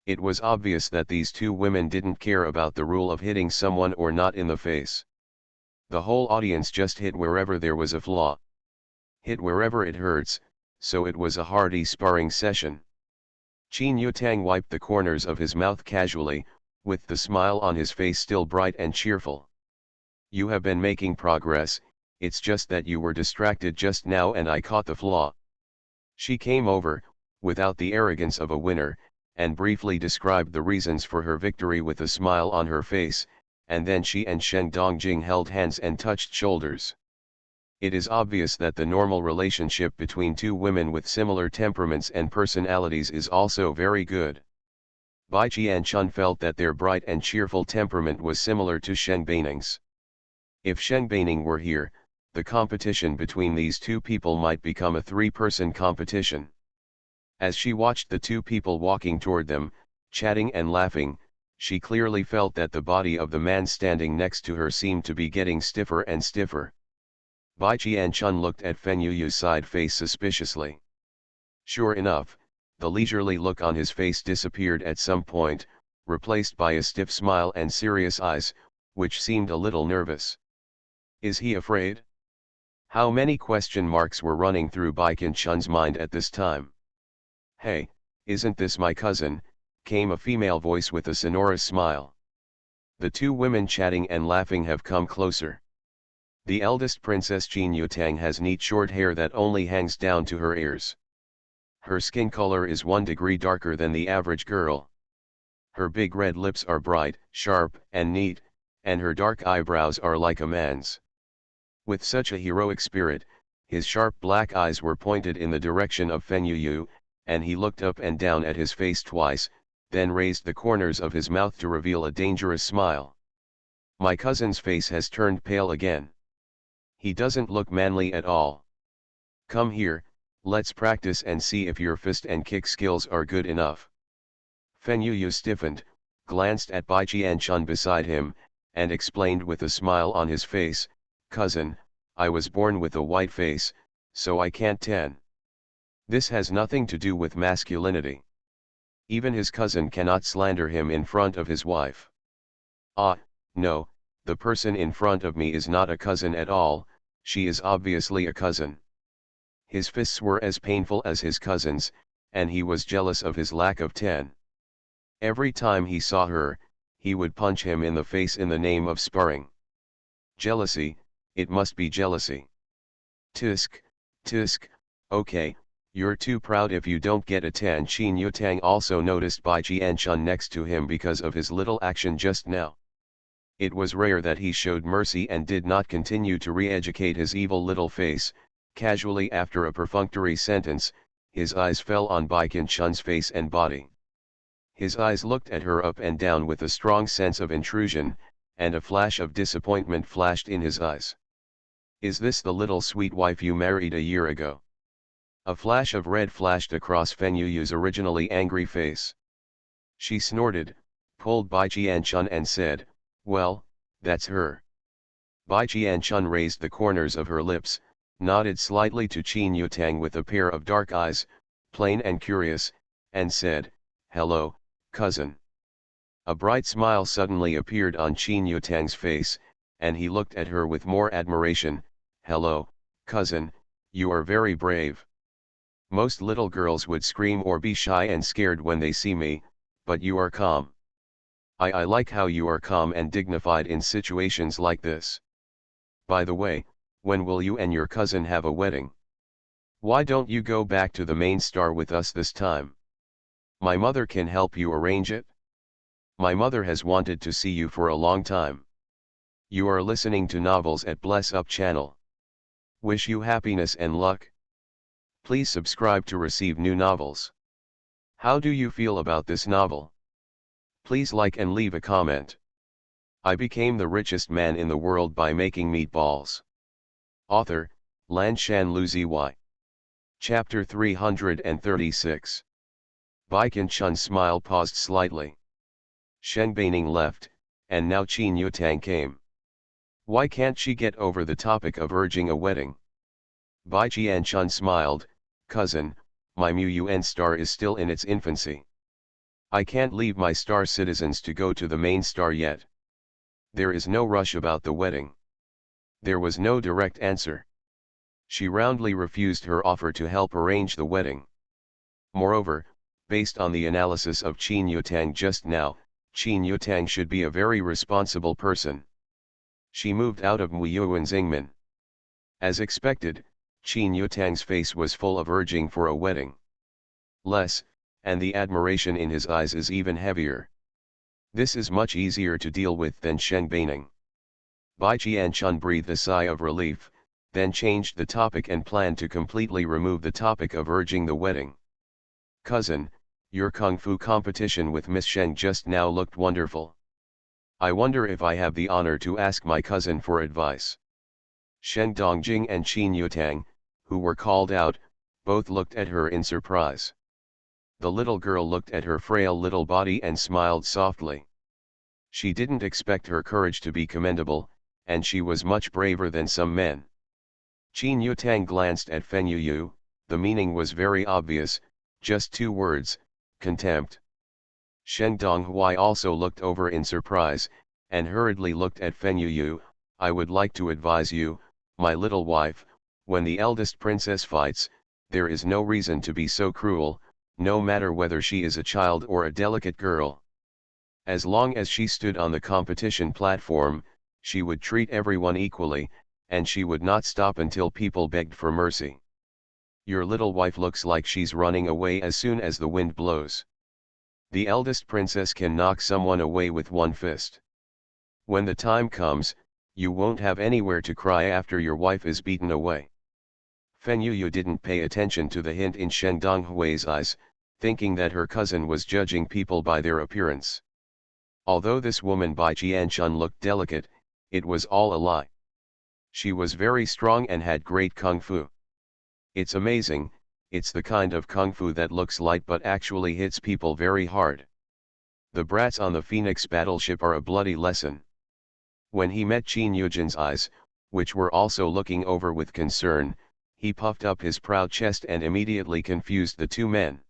It was obvious that these 2 women didn't care about the rule of hitting someone or not in the face. The whole audience just hit wherever there was a flaw. Hit wherever it hurts, so it was a hearty sparring session. Qin Yutang wiped the corners of his mouth casually, with the smile on his face still bright and cheerful. "You have been making progress, it's just that you were distracted just now and I caught the flaw." She came over, without the arrogance of a winner, and briefly described the reasons for her victory with a smile on her face, and then she and Shen Dongjing held hands and touched shoulders. It is obvious that the normal relationship between 2 women with similar temperaments and personalities is also very good. Bai Qianchun felt that their bright and cheerful temperament was similar to Shen Beining's. If Shen Beining were here, the competition between these 2 people might become a 3-person competition. As she watched the 2 people walking toward them, chatting and laughing, she clearly felt that the body of the man standing next to her seemed to be getting stiffer and stiffer. Bai Qianchun looked at Feng Yuyu's side face suspiciously. Sure enough, the leisurely look on his face disappeared at some point, replaced by a stiff smile and serious eyes, which seemed a little nervous. Is he afraid? How many question marks were running through Baikin Chun's mind at this time? Hey, isn't this my cousin? Came a female voice with a sonorous smile. The two women chatting and laughing have come closer. The eldest princess Qin Yutang has neat short hair that only hangs down to her ears. Her skin color is 1 degree darker than the average girl. Her big red lips are bright, sharp, and neat, and her dark eyebrows are like a man's. With such a heroic spirit, his sharp black eyes were pointed in the direction of Fen Yuyu, and he looked up and down at his face twice, then raised the corners of his mouth to reveal a dangerous smile. My cousin's face has turned pale again. He doesn't look manly at all. Come here, let's practice and see if your fist and kick skills are good enough. Fen Yuyu stiffened, glanced at Bai Qianchun beside him, and explained with a smile on his face, "Cousin, I was born with a white face, so I can't tan. This has nothing to do with masculinity. Even his cousin cannot slander him in front of his wife." "Ah, no, the person in front of me is not a cousin at all, she is obviously a cousin." His fists were as painful as his cousin's, and he was jealous of his lack of tan. Every time he saw her, he would punch him in the face in the name of sparring. Jealousy, it must be jealousy. Tisk, tisk, okay, you're too proud if you don't get a tan. Qin Yutang also noticed Bai Qianchun next to him because of his little action just now. It was rare that he showed mercy and did not continue to re-educate his evil little face. Casually after a perfunctory sentence, his eyes fell on Bai Qianchun's face and body. His eyes looked at her up and down with a strong sense of intrusion, and a flash of disappointment flashed in his eyes. "Is this the little sweet wife you married a year ago?" A flash of red flashed across Fen Yuyu's originally angry face. She snorted, pulled Bai Qianchun and said, "Well, that's her." Bai Qianchun raised the corners of her lips, nodded slightly to Qin Yutang with a pair of dark eyes, plain and curious, and said, "Hello, cousin." A bright smile suddenly appeared on Qin Yutang's face, and he looked at her with more admiration. "Hello, cousin, you are very brave. Most little girls would scream or be shy and scared when they see me, but you are calm. I like how you are calm and dignified in situations like this. By the way, when will you and your cousin have a wedding? Why don't you go back to the main star with us this time? My mother can help you arrange it. My mother has wanted to see you for a long time." You are listening to Novels at Bless Up channel. Wish you happiness and luck. Please subscribe to receive new novels. How do you feel about this novel? Please like and leave a comment. I became the richest man in the world by making meatballs. Author, Lanshan Luzi. Chapter 336. Baikin Chun's smile paused slightly. Sheng Baining left, and now Qin Yutang came. Why can't she get over the topic of urging a wedding? Bai Qianchun smiled, "Cousin, my Mu Yun star is still in its infancy. I can't leave my star citizens to go to the main star yet. There is no rush about the wedding." There was no direct answer. She roundly refused her offer to help arrange the wedding. Moreover, based on the analysis of Qin Yutang just now, Qin Yutang should be a very responsible person. She moved out of Mu Yuan Xingmen. As expected, Qin Yutang's face was full of urging for a wedding. Less, and the admiration in his eyes is even heavier. This is much easier to deal with than Sheng Baining. Bai Qianchun breathed a sigh of relief, then changed the topic and planned to completely remove the topic of urging the wedding. "Cousin, your kung fu competition with Miss Sheng just now looked wonderful. I wonder if I have the honor to ask my cousin for advice." Sheng Dongjing and Qin Yutang, who were called out, both looked at her in surprise. The little girl looked at her frail little body and smiled softly. She didn't expect her courage to be commendable, and she was much braver than some men. Qin Yutang glanced at Fen Yuyu, The meaning was very obvious, just 2 words, contempt. Shen Donghui also looked over in surprise, and hurriedly looked at Feng Yuyu. I would like to advise you, my little wife, when the eldest princess fights, there is no reason to be so cruel, no matter whether she is a child or a delicate girl. As long as she stood on the competition platform, she would treat everyone equally, and she would not stop until people begged for mercy. Your little wife looks like she's running away as soon as the wind blows. The eldest princess can knock someone away with one fist. When the time comes, you won't have anywhere to cry after your wife is beaten away. Feng Yuyu didn't pay attention to the hint in Shen Donghui's eyes, thinking that her cousin was judging people by their appearance. Although this woman Bai Qianchun looked delicate, it was all a lie. She was very strong and had great kung fu. It's amazing, it's the kind of kung fu that looks light but actually hits people very hard. The brats on the Phoenix battleship are a bloody lesson. When he met Qin Yujin's eyes, which were also looking over with concern, he puffed up his proud chest and immediately confused the 2 men.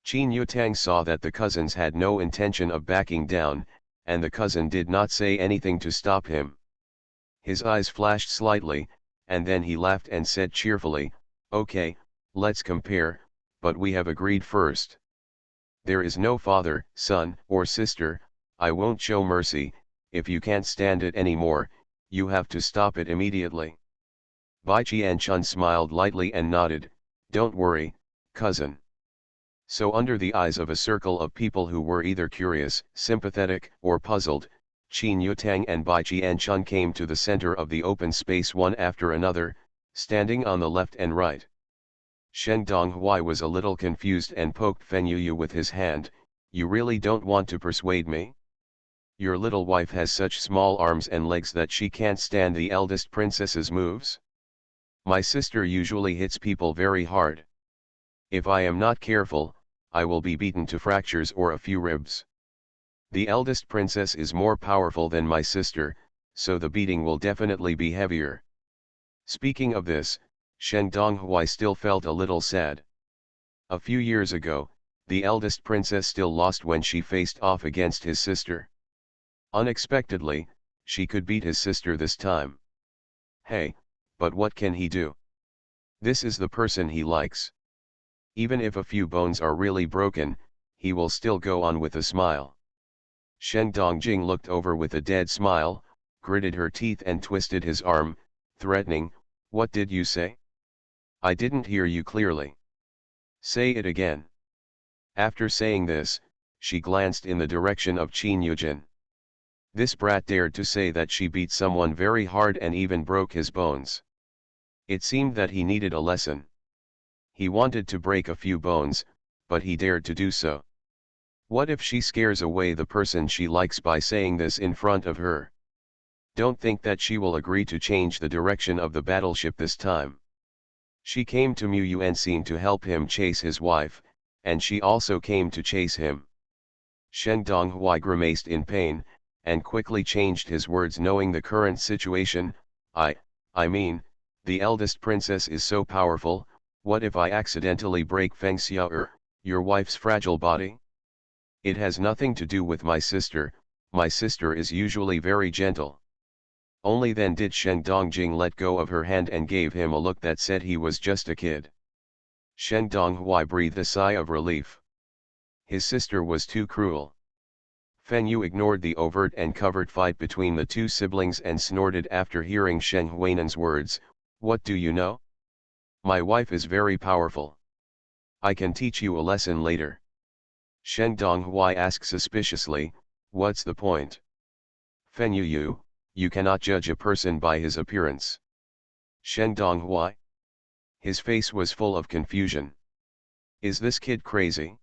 Qin Yutang saw that the cousins had no intention of backing down, and the cousin did not say anything to stop him. His eyes flashed slightly, and then he laughed and said cheerfully, "Okay, let's compare, but we have agreed first. There is no father, son, or sister. I won't show mercy. If you can't stand it anymore, you have to stop it immediately." Bai Qianchun smiled lightly and nodded, "Don't worry, cousin." So under the eyes of a circle of people who were either curious, sympathetic, or puzzled, Qin Yutang and Bai Qianchun came to the center of the open space one after another, standing on the left and right. Shen Donghui was a little confused and poked Feng Yuyu with his hand. "You really don't want to persuade me? Your little wife has such small arms and legs that she can't stand the eldest princess's moves? My sister usually hits people very hard. If I am not careful, I will be beaten to fractures or a few ribs. The eldest princess is more powerful than my sister, so the beating will definitely be heavier." Speaking of this, Shen Donghui still felt a little sad. A few years ago, the eldest princess still lost when she faced off against his sister. Unexpectedly, she could beat his sister this time. Hey, but what can he do? This is the person he likes. Even if a few bones are really broken, he will still go on with a smile. Shen Dongjing looked over with a dead smile, gritted her teeth and twisted his arm, threatening, "What did you say? I didn't hear you clearly. Say it again." After saying this, she glanced in the direction of Qin Yujin. This brat dared to say that she beat someone very hard and even broke his bones. It seemed that he needed a lesson. He wanted to break a few bones, but he dared to do so. What if she scares away the person she likes by saying this in front of her? Don't think that she will agree to change the direction of the battleship this time. She came to Mu Yuanxin to help him chase his wife, and she also came to chase him. Shen Donghui grimaced in pain, and quickly changed his words knowing the current situation. I mean, the eldest princess is so powerful. What if I accidentally break Feng Xiao, your wife's fragile body? It has nothing to do with my sister is usually very gentle. Only then did Shen Dongjing let go of her hand and gave him a look that said he was just a kid. Shen Donghui breathed a sigh of relief. His sister was too cruel. Feng Yu ignored the overt and covert fight between the 2 siblings and snorted after hearing Shen Huinan's words, "What do you know? My wife is very powerful. I can teach you a lesson later." Shen Donghui asked suspiciously, "What's the point?" "Feng Yu, you cannot judge a person by his appearance." Shen Donghui? His face was full of confusion. Is this kid crazy?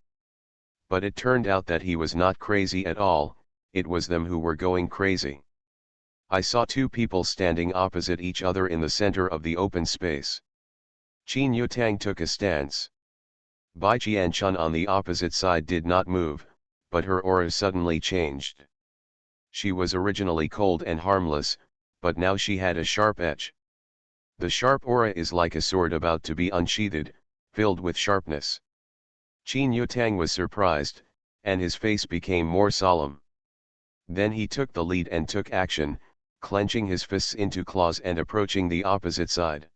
But it turned out that he was not crazy at all, it was them who were going crazy. I saw 2 people standing opposite each other in the center of the open space. Qin Yutang took a stance. Bai Qianchun on the opposite side did not move, but her aura suddenly changed. She was originally cold and harmless, but now she had a sharp edge. The sharp aura is like a sword about to be unsheathed, filled with sharpness. Qin Yutang was surprised, and his face became more solemn. Then he took the lead and took action, clenching his fists into claws and approaching the opposite side.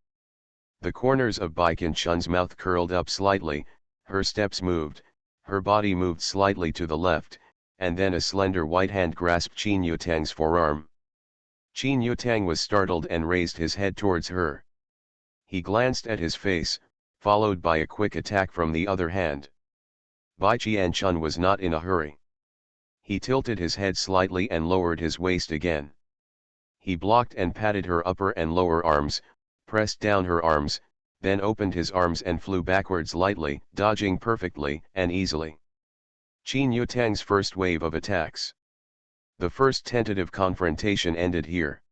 The corners of Baichen Chun's mouth curled up slightly, her steps moved, her body moved slightly to the left, and then a slender white hand grasped Qin Yutang's forearm. Qin Yutang was startled and raised his head towards her. He glanced at his face, followed by a quick attack from the other hand. Bai Qianchun was not in a hurry. He tilted his head slightly and lowered his waist again. He blocked and patted her upper and lower arms, pressed down her arms, then opened his arms and flew backwards lightly, dodging perfectly and easily. Qin Yutang's first wave of attacks. The first tentative confrontation ended here.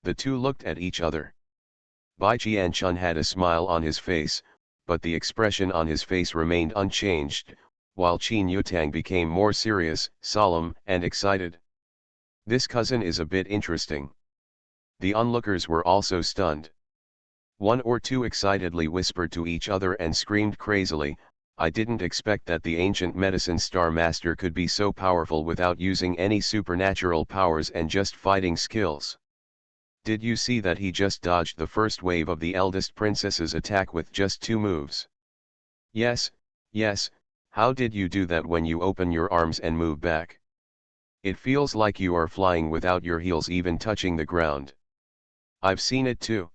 The two looked at each other. Bai Qianchun had a smile on his face, but the expression on his face remained unchanged, while Qin Yutang became more serious, solemn, and excited. This cousin is a bit interesting. The onlookers were also stunned. One or two excitedly whispered to each other and screamed crazily, "I didn't expect that the ancient medicine star master could be so powerful without using any supernatural powers and just fighting skills. Did you see that he just dodged the first wave of the eldest princess's attack with just 2 moves? Yes, yes, how did you do that when you open your arms and move back? It feels like you are flying without your heels even touching the ground. I've seen it too.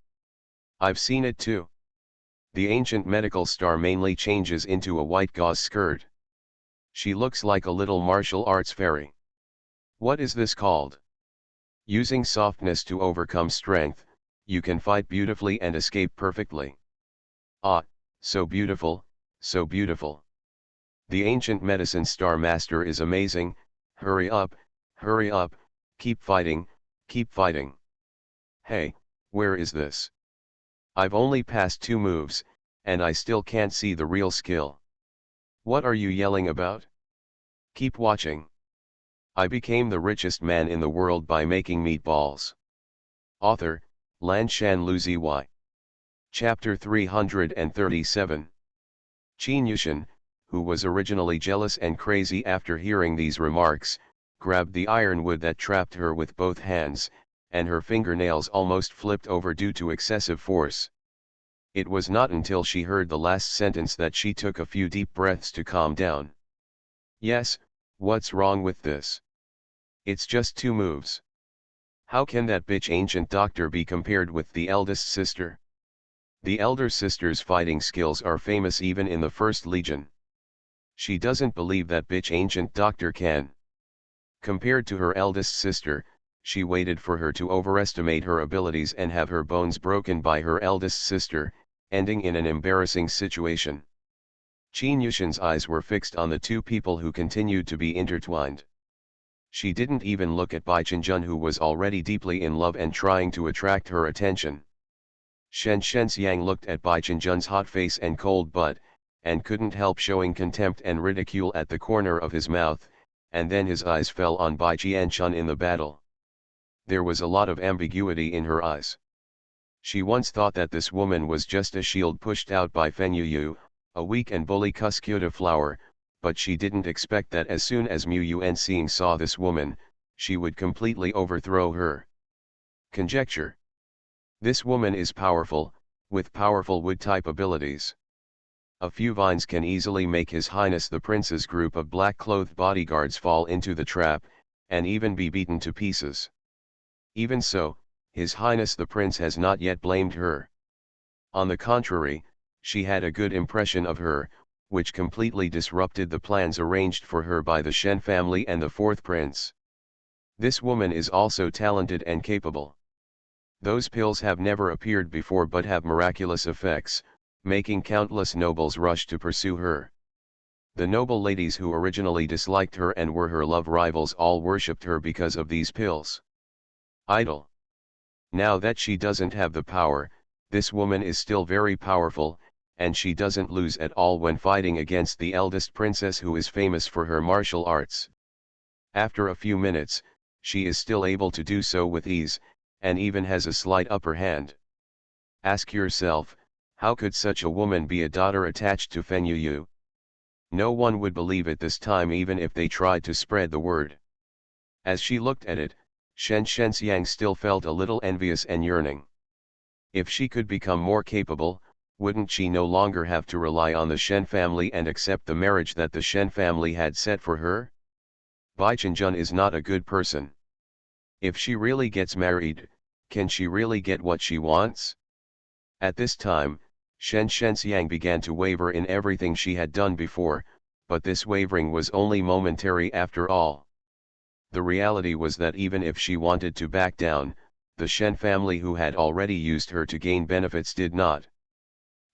I've seen it too." The ancient medical star mainly changes into a white gauze skirt. She looks like a little martial arts fairy. What is this called? Using softness to overcome strength, you can fight beautifully and escape perfectly. Ah, so beautiful, so beautiful. The ancient medicine star master is amazing. Hurry up, keep fighting, keep fighting. Hey, where is this? I've only passed 2 moves, and I still can't see the real skill. What are you yelling about? Keep watching. I became the richest man in the world by making meatballs. Author, Lanshan Luziy. Chapter 337. Qin Yushan, who was originally jealous and crazy after hearing these remarks, grabbed the ironwood that trapped her with both hands, and her fingernails almost flipped over due to excessive force. It was not until she heard the last sentence that she took a few deep breaths to calm down. Yes, what's wrong with this? It's just 2 moves. How can that bitch ancient doctor be compared with the eldest sister? The elder sister's fighting skills are famous even in the First Legion. She doesn't believe that bitch ancient doctor can. Compared to her eldest sister, she waited for her to overestimate her abilities and have her bones broken by her eldest sister, ending in an embarrassing situation. Qin Yushan's eyes were fixed on the 2 people who continued to be intertwined. She didn't even look at Bai Qianjun, who was already deeply in love and trying to attract her attention. Shen Shenxiang looked at Bai Qianjun's hot face and cold butt, and couldn't help showing contempt and ridicule at the corner of his mouth, and then his eyes fell on Bai Qianchun in the battle. There was a lot of ambiguity in her eyes. She once thought that this woman was just a shield pushed out by Feng Yuyu, a weak and bully Cuscuta flower, but she didn't expect that as soon as Mu Yuanxing saw this woman, she would completely overthrow her. Conjecture. This woman is powerful, with powerful wood-type abilities. A few vines can easily make His Highness the Prince's group of black-clothed bodyguards fall into the trap, and even be beaten to pieces. Even so, His Highness the Prince has not yet blamed her. On the contrary, she had a good impression of her, which completely disrupted the plans arranged for her by the Shen family and the 4th prince. This woman is also talented and capable. Those pills have never appeared before but have miraculous effects, making countless nobles rush to pursue her. The noble ladies who originally disliked her and were her love rivals all worshipped her because of these pills. Idle. Now that she doesn't have the power, this woman is still very powerful, and she doesn't lose at all when fighting against the eldest princess who is famous for her martial arts. After a few minutes, she is still able to do so with ease, and even has a slight upper hand. Ask yourself, How could such a woman be a daughter attached to Feng Yu? No one would believe it this time even if they tried to spread the word. As she looked at it, Shen Shenxiang still felt a little envious and yearning. If she could become more capable, wouldn't she no longer have to rely on the Shen family and accept the marriage that the Shen family had set for her? Bai Chenjun is not a good person. If she really gets married, can she really get what she wants? At this time, Shen Shenxiang began to waver in everything she had done before, but this wavering was only momentary after all. The reality was that even if she wanted to back down, the Shen family who had already used her to gain benefits did not.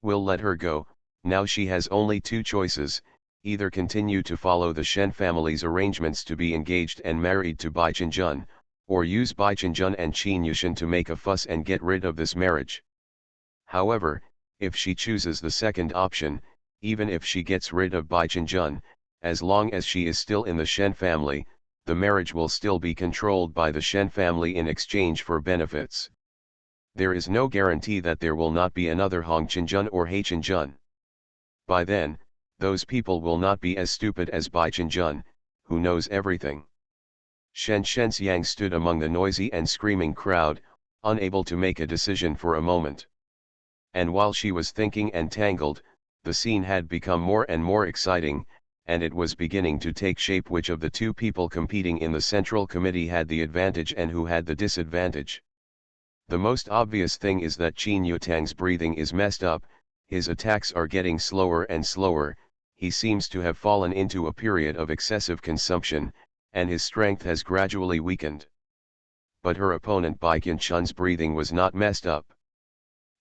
We'll let her go. Now she has only two choices, either continue to follow the Shen family's arrangements to be engaged and married to Bai Chenjun, or use Bai Chenjun and Qin Yushan to make a fuss and get rid of this marriage. However, if she chooses the second option, even if she gets rid of Bai Chenjun, as long as she is still in the Shen family, the marriage will still be controlled by the Shen family in exchange for benefits. There is no guarantee that there will not be another Hong Chenjun or He Chenjun. By then, those people will not be as stupid as Bai Chenjun, who knows everything. Shen Shenxiang stood among the noisy and screaming crowd, unable to make a decision for a moment. And while she was thinking and tangled, the scene had become more and more exciting, and it was beginning to take shape which of the two people competing in the Central Committee had the advantage and who had the disadvantage. The most obvious thing is that Qin Yutang's breathing is messed up, his attacks are getting slower and slower, he seems to have fallen into a period of excessive consumption, and his strength has gradually weakened. But her opponent Bai Qianshun's breathing was not messed up.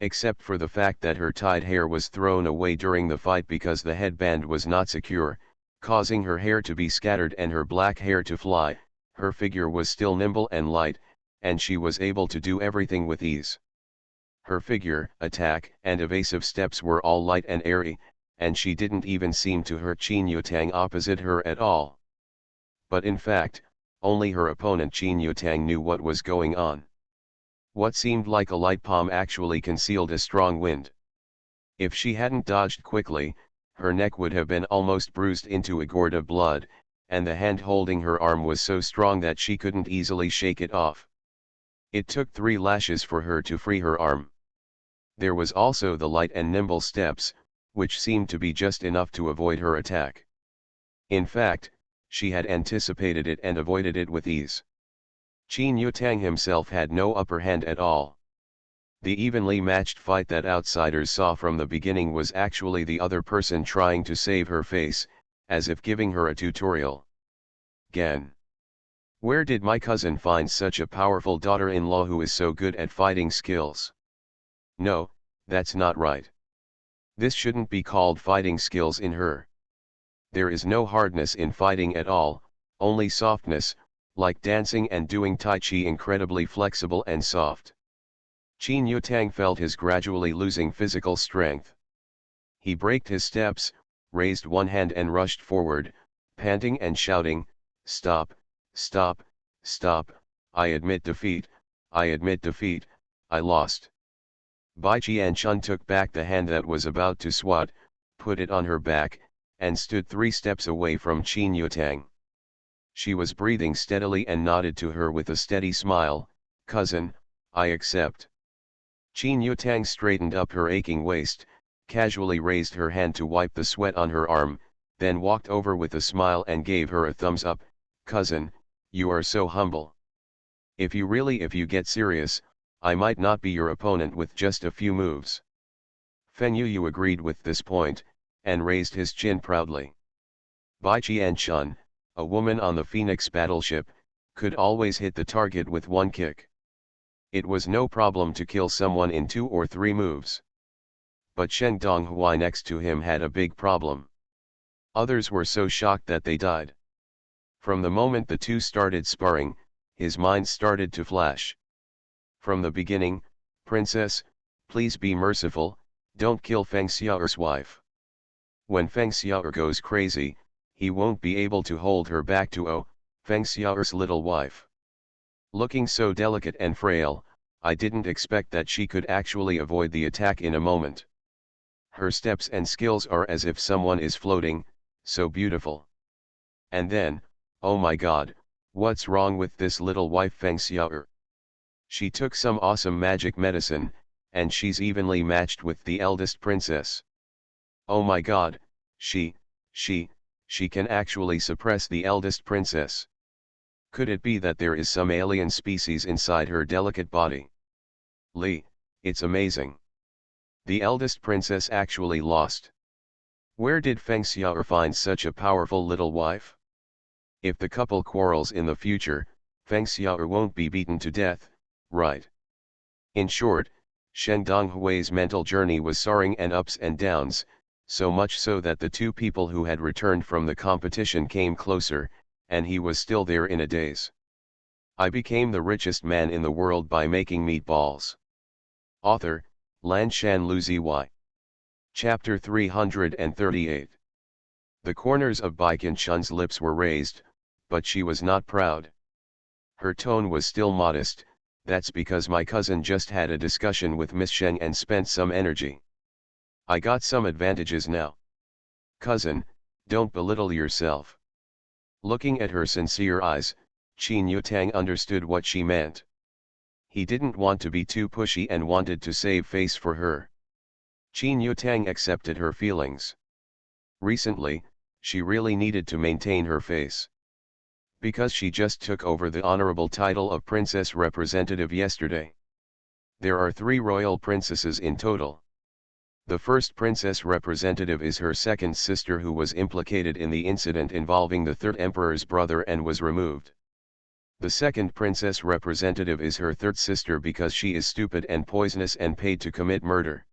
Except for the fact that her tied hair was thrown away during the fight because the headband was not secure, causing her hair to be scattered and her black hair to fly, her figure was still nimble and light, and she was able to do everything with ease. Her figure, attack, and evasive steps were all light and airy, and she didn't even seem to hurt Qin Yutang opposite her at all. But in fact, only her opponent Qin Yutang knew what was going on. What seemed like a light palm actually concealed a strong wind. If she hadn't dodged quickly, her neck would have been almost bruised into a gourd of blood, and the hand holding her arm was so strong that she couldn't easily shake it off. It took 3 lashes for her to free her arm. There was also the light and nimble steps, which seemed to be just enough to avoid her attack. In fact, she had anticipated it and avoided it with ease. Qin Yutang himself had no upper hand at all. The evenly matched fight that outsiders saw from the beginning was actually the other person trying to save her face, as if giving her a tutorial. Gan. Where did my cousin find such a powerful daughter-in-law who is so good at fighting skills? No, that's not right. This shouldn't be called fighting skills in her. There is no hardness in fighting at all, only softness, like dancing and doing Tai Chi incredibly flexible and soft. Qin Yutang felt his gradually losing physical strength. He braked his steps, raised one hand and rushed forward, panting and shouting, "Stop, stop, stop, I admit defeat, I admit defeat, I lost." Bai Qianshun took back the hand that was about to swat, put it on her back, and stood 3 steps away from Qin Yutang. She was breathing steadily and nodded to her with a steady smile, "Cousin, I accept." Qin Yutang straightened up her aching waist, casually raised her hand to wipe the sweat on her arm, then walked over with a smile and gave her a thumbs up, "Cousin, you are so humble. If you get serious, I might not be your opponent with just a few moves." Feng Yu agreed with this point, and raised his chin proudly. Bai Qianshun, a woman on the Phoenix battleship, could always hit the target with 1 kick. It was no problem to kill someone in 2 or 3 moves. But Sheng Donghui next to him had a big problem. Others were so shocked that they died. From the moment the two started sparring, his mind started to flash. From the beginning, "Princess, please be merciful, don't kill Feng Xiao'er's wife. When Feng Xiao'er goes crazy, he won't be able to hold her back to Feng Xiao'er's little wife. Looking so delicate and frail, I didn't expect that she could actually avoid the attack in a moment." Her steps and skills are as if someone is floating, so beautiful. And then, oh my god, what's wrong with this little wife Feng Xiao'er? She took some awesome magic medicine, and she's evenly matched with the eldest princess. Oh my god, she can actually suppress the eldest princess. Could it be that there is some alien species inside her delicate body? Li, it's amazing. The eldest princess actually lost. Where did Feng Xiao'er find such a powerful little wife? If the couple quarrels in the future, Feng Xiao'er won't be beaten to death, right? In short, Shen Donghui's mental journey was soaring and ups and downs, so much so that the two people who had returned from the competition came closer, and he was still there in a daze. I became the richest man in the world by making meatballs. Author, Lanshan Luziy. Chapter 338. The corners of Baiqian Chun's lips were raised, but she was not proud. Her tone was still modest. That's because my cousin just had a discussion with Miss Sheng and spent some energy. I got some advantages now. Cousin, don't belittle yourself. Looking at her sincere eyes, Qin Yutang understood what she meant. He didn't want to be too pushy and wanted to save face for her. Qin Yutang accepted her feelings. Recently, she really needed to maintain her face. Because she just took over the honorable title of Princess Representative yesterday. There are 3 royal princesses in total. The first Princess Representative is her second sister who was implicated in the incident involving the third emperor's brother and was removed. The second Princess Representative is her third sister because she is stupid and poisonous and paid to commit murder.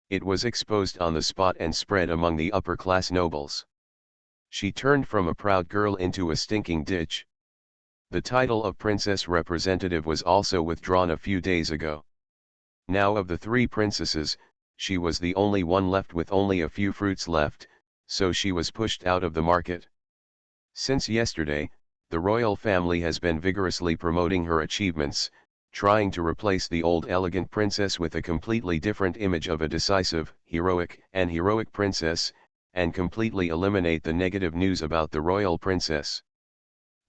It was exposed on the spot and spread among the upper-class nobles. She turned from a proud girl into a stinking ditch. The title of Princess Representative was also withdrawn a few days ago. Now of the 3 princesses, she was the only one left with only a few fruits left, so she was pushed out of the market. Since yesterday, the royal family has been vigorously promoting her achievements, trying to replace the old elegant princess with a completely different image of a decisive, heroic princess, and completely eliminate the negative news about the royal princess.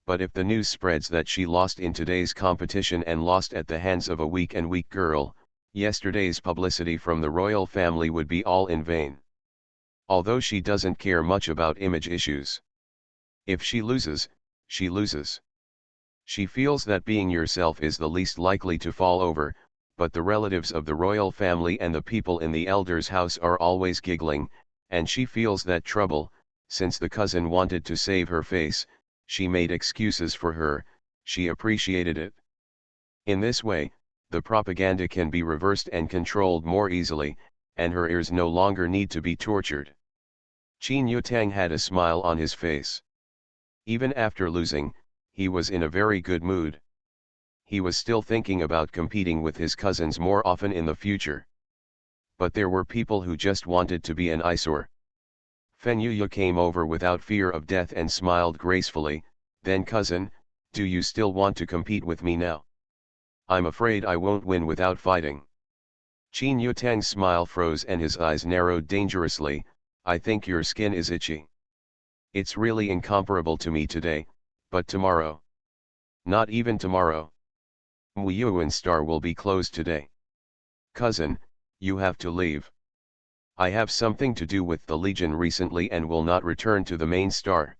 But if the news spreads that she lost in today's competition and lost at the hands of a weak girl, yesterday's publicity from the royal family would be all in vain. Although she doesn't care much about image issues. If she loses, she loses. She feels that being yourself is the least likely to fall over, but the relatives of the royal family and the people in the elder's house are always giggling, and she feels that trouble, since the cousin wanted to save her face, she made excuses for her, she appreciated it. In this way, the propaganda can be reversed and controlled more easily, and her ears no longer need to be tortured. Qin Yutang had a smile on his face. Even after losing, he was in a very good mood. He was still thinking about competing with his cousins more often in the future. But there were people who just wanted to be an eyesore. Feng Yuya came over without fear of death and smiled gracefully. Then cousin, do you still want to compete with me now? I'm afraid I won't win without fighting. Qin Yutang's smile froze and his eyes narrowed dangerously. I think your skin is itchy. It's really incomparable to me today, but tomorrow? Not even tomorrow. Muyuan Star will be closed today. Cousin, you have to leave. I have something to do with the Legion recently and will not return to the main star.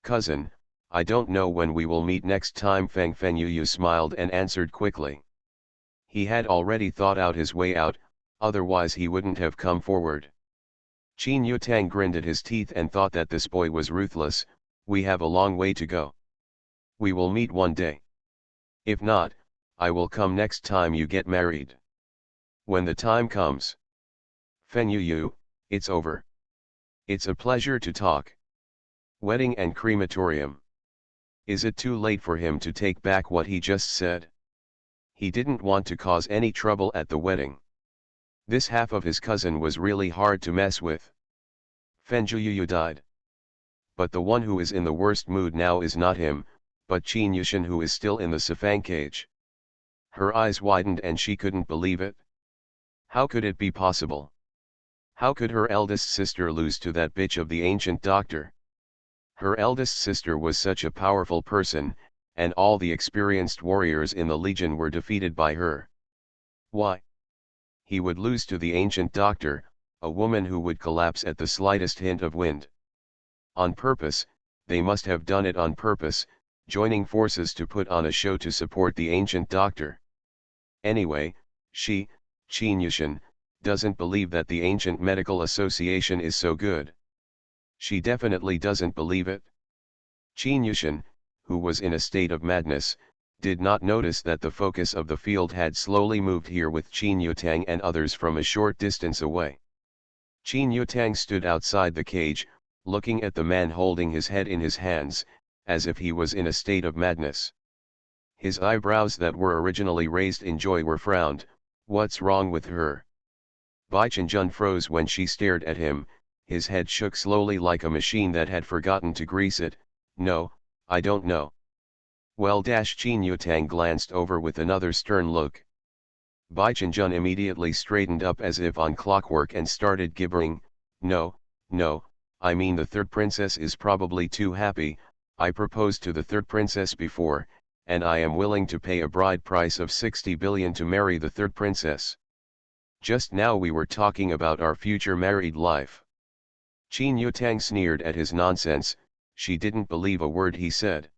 Cousin, I don't know when we will meet next time. Feng Yuyu smiled and answered quickly. He had already thought out his way out, otherwise he wouldn't have come forward. Qin Yutang grinned at his teeth and thought that this boy was ruthless. We have a long way to go. We will meet one day. If not, I will come next time you get married. When the time comes. Feng Yuyu, it's over. It's a pleasure to talk. Wedding and crematorium. Is it too late for him to take back what he just said? He didn't want to cause any trouble at the wedding. This half of his cousin was really hard to mess with. Feng Yuyu died. But the one who is in the worst mood now is not him, but Qin Yushin, who is still in the Sifang cage. Her eyes widened and she couldn't believe it. How could it be possible? How could her eldest sister lose to that bitch of the ancient doctor? Her eldest sister was such a powerful person, and all the experienced warriors in the legion were defeated by her. Why? He would lose to the ancient doctor, a woman who would collapse at the slightest hint of wind. On purpose, they must have done it on purpose, joining forces to put on a show to support the ancient doctor. Anyway, she, Qin Yushin, doesn't believe that the ancient medical association is so good. She definitely doesn't believe it. Qin Yushin, who was in a state of madness, did not notice that the focus of the field had slowly moved here with Qin Yutang and others from a short distance away. Qin Yutang stood outside the cage, looking at the man holding his head in his hands, as if he was in a state of madness. His eyebrows that were originally raised in joy were frowned. What's wrong with her? Bai Qianjun froze when she stared at him, his head shook slowly like a machine that had forgotten to grease it. No, I don't know. Well, Qin Yutang glanced over with another stern look. Bai Qianjun immediately straightened up as if on clockwork and started gibbering. No, I mean the third princess is probably too happy. I proposed to the third princess before, and I am willing to pay a bride price of 60 billion to marry the third princess. Just now we were talking about our future married life. Qin Yutang sneered at his nonsense. She didn't believe a word he said.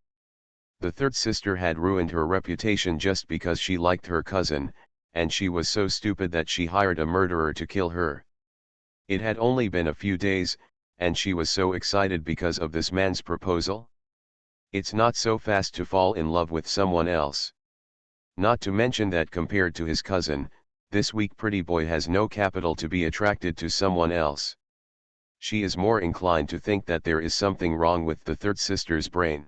The third sister had ruined her reputation just because she liked her cousin, and she was so stupid that she hired a murderer to kill her. It had only been a few days, and she was so excited because of this man's proposal. It's not so fast to fall in love with someone else. Not to mention that compared to his cousin, this weak pretty boy has no capital to be attracted to someone else. She is more inclined to think that there is something wrong with the third sister's brain.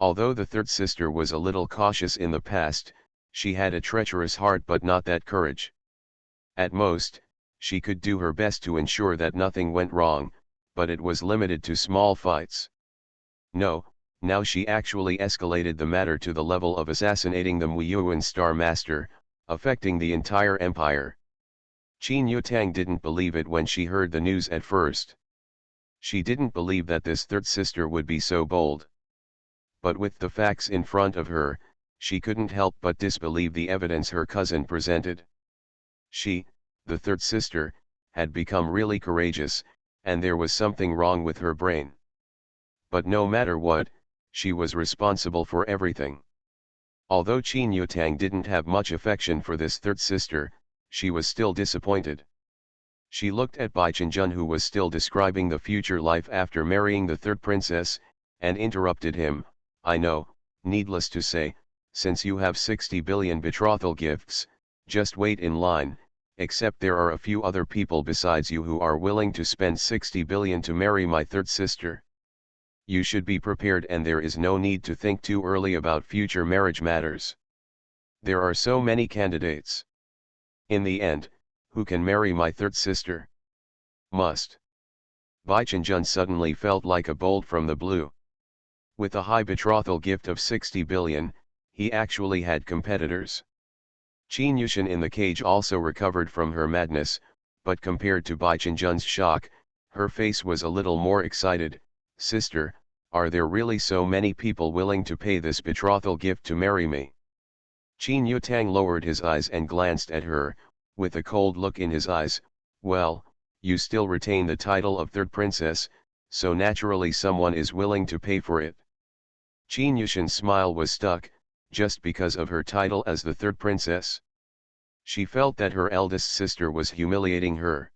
Although the third sister was a little cautious in the past, she had a treacherous heart but not that courage. At most, she could do her best to ensure that nothing went wrong, but it was limited to small fights. No, now she actually escalated the matter to the level of assassinating the Muiyuan Star Master, affecting the entire empire. Qin Yutang didn't believe it when she heard the news at first. She didn't believe that this third sister would be so bold. But with the facts in front of her, she couldn't help but disbelieve the evidence her cousin presented. She, the third sister, had become really courageous, and there was something wrong with her brain. But no matter what, she was responsible for everything. Although Qin Yutang didn't have much affection for this third sister, she was still disappointed. She looked at Bai Qianjun, who was still describing the future life after marrying the third princess, and interrupted him. I know, needless to say, since you have 60 billion betrothal gifts, just wait in line, except there are a few other people besides you who are willing to spend 60 billion to marry my third sister. You should be prepared, and there is no need to think too early about future marriage matters. There are so many candidates. In the end, who can marry my third sister? Must. Bai Qianjun suddenly felt like a bolt from the blue. With a high betrothal gift of 60 billion, he actually had competitors. Qin Yushin in the cage also recovered from her madness, but compared to Bai Qianjun's shock, her face was a little more excited. Sister, are there really so many people willing to pay this betrothal gift to marry me? Qin Yutang lowered his eyes and glanced at her, with a cold look in his eyes. Well, you still retain the title of third princess, so naturally someone is willing to pay for it. Qin Yushin's smile was stuck, just because of her title as the third princess. She felt that her eldest sister was humiliating her.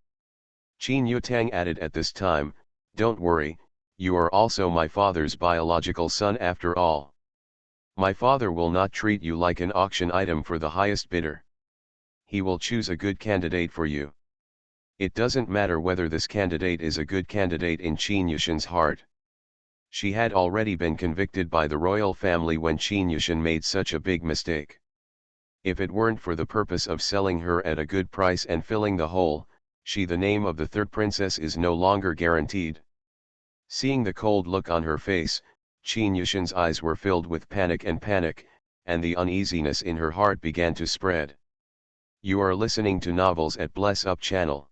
Qin Yutang added at this time, don't worry, you are also my father's biological son after all. My father will not treat you like an auction item for the highest bidder. He will choose a good candidate for you. It doesn't matter whether this candidate is a good candidate in Qin Yushin's heart. She had already been convicted by the royal family when Qin Yushin made such a big mistake. If it weren't for the purpose of selling her at a good price and filling the hole, the name of the third princess is no longer guaranteed. Seeing the cold look on her face, Qin Yushin's eyes were filled with panic, and the uneasiness in her heart began to spread. You are listening to novels at Bless Up channel.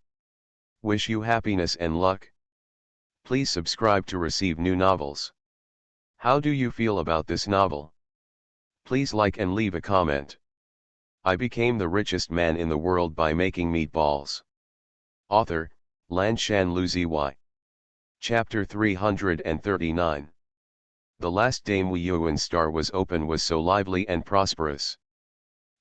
Wish you happiness and luck. Please subscribe to receive new novels. How do you feel about this novel? Please like and leave a comment. I became the richest man in the world by making meatballs. Author, Lanshan Luzi. Chapter 339. The last day Muyuan star was open was so lively and prosperous.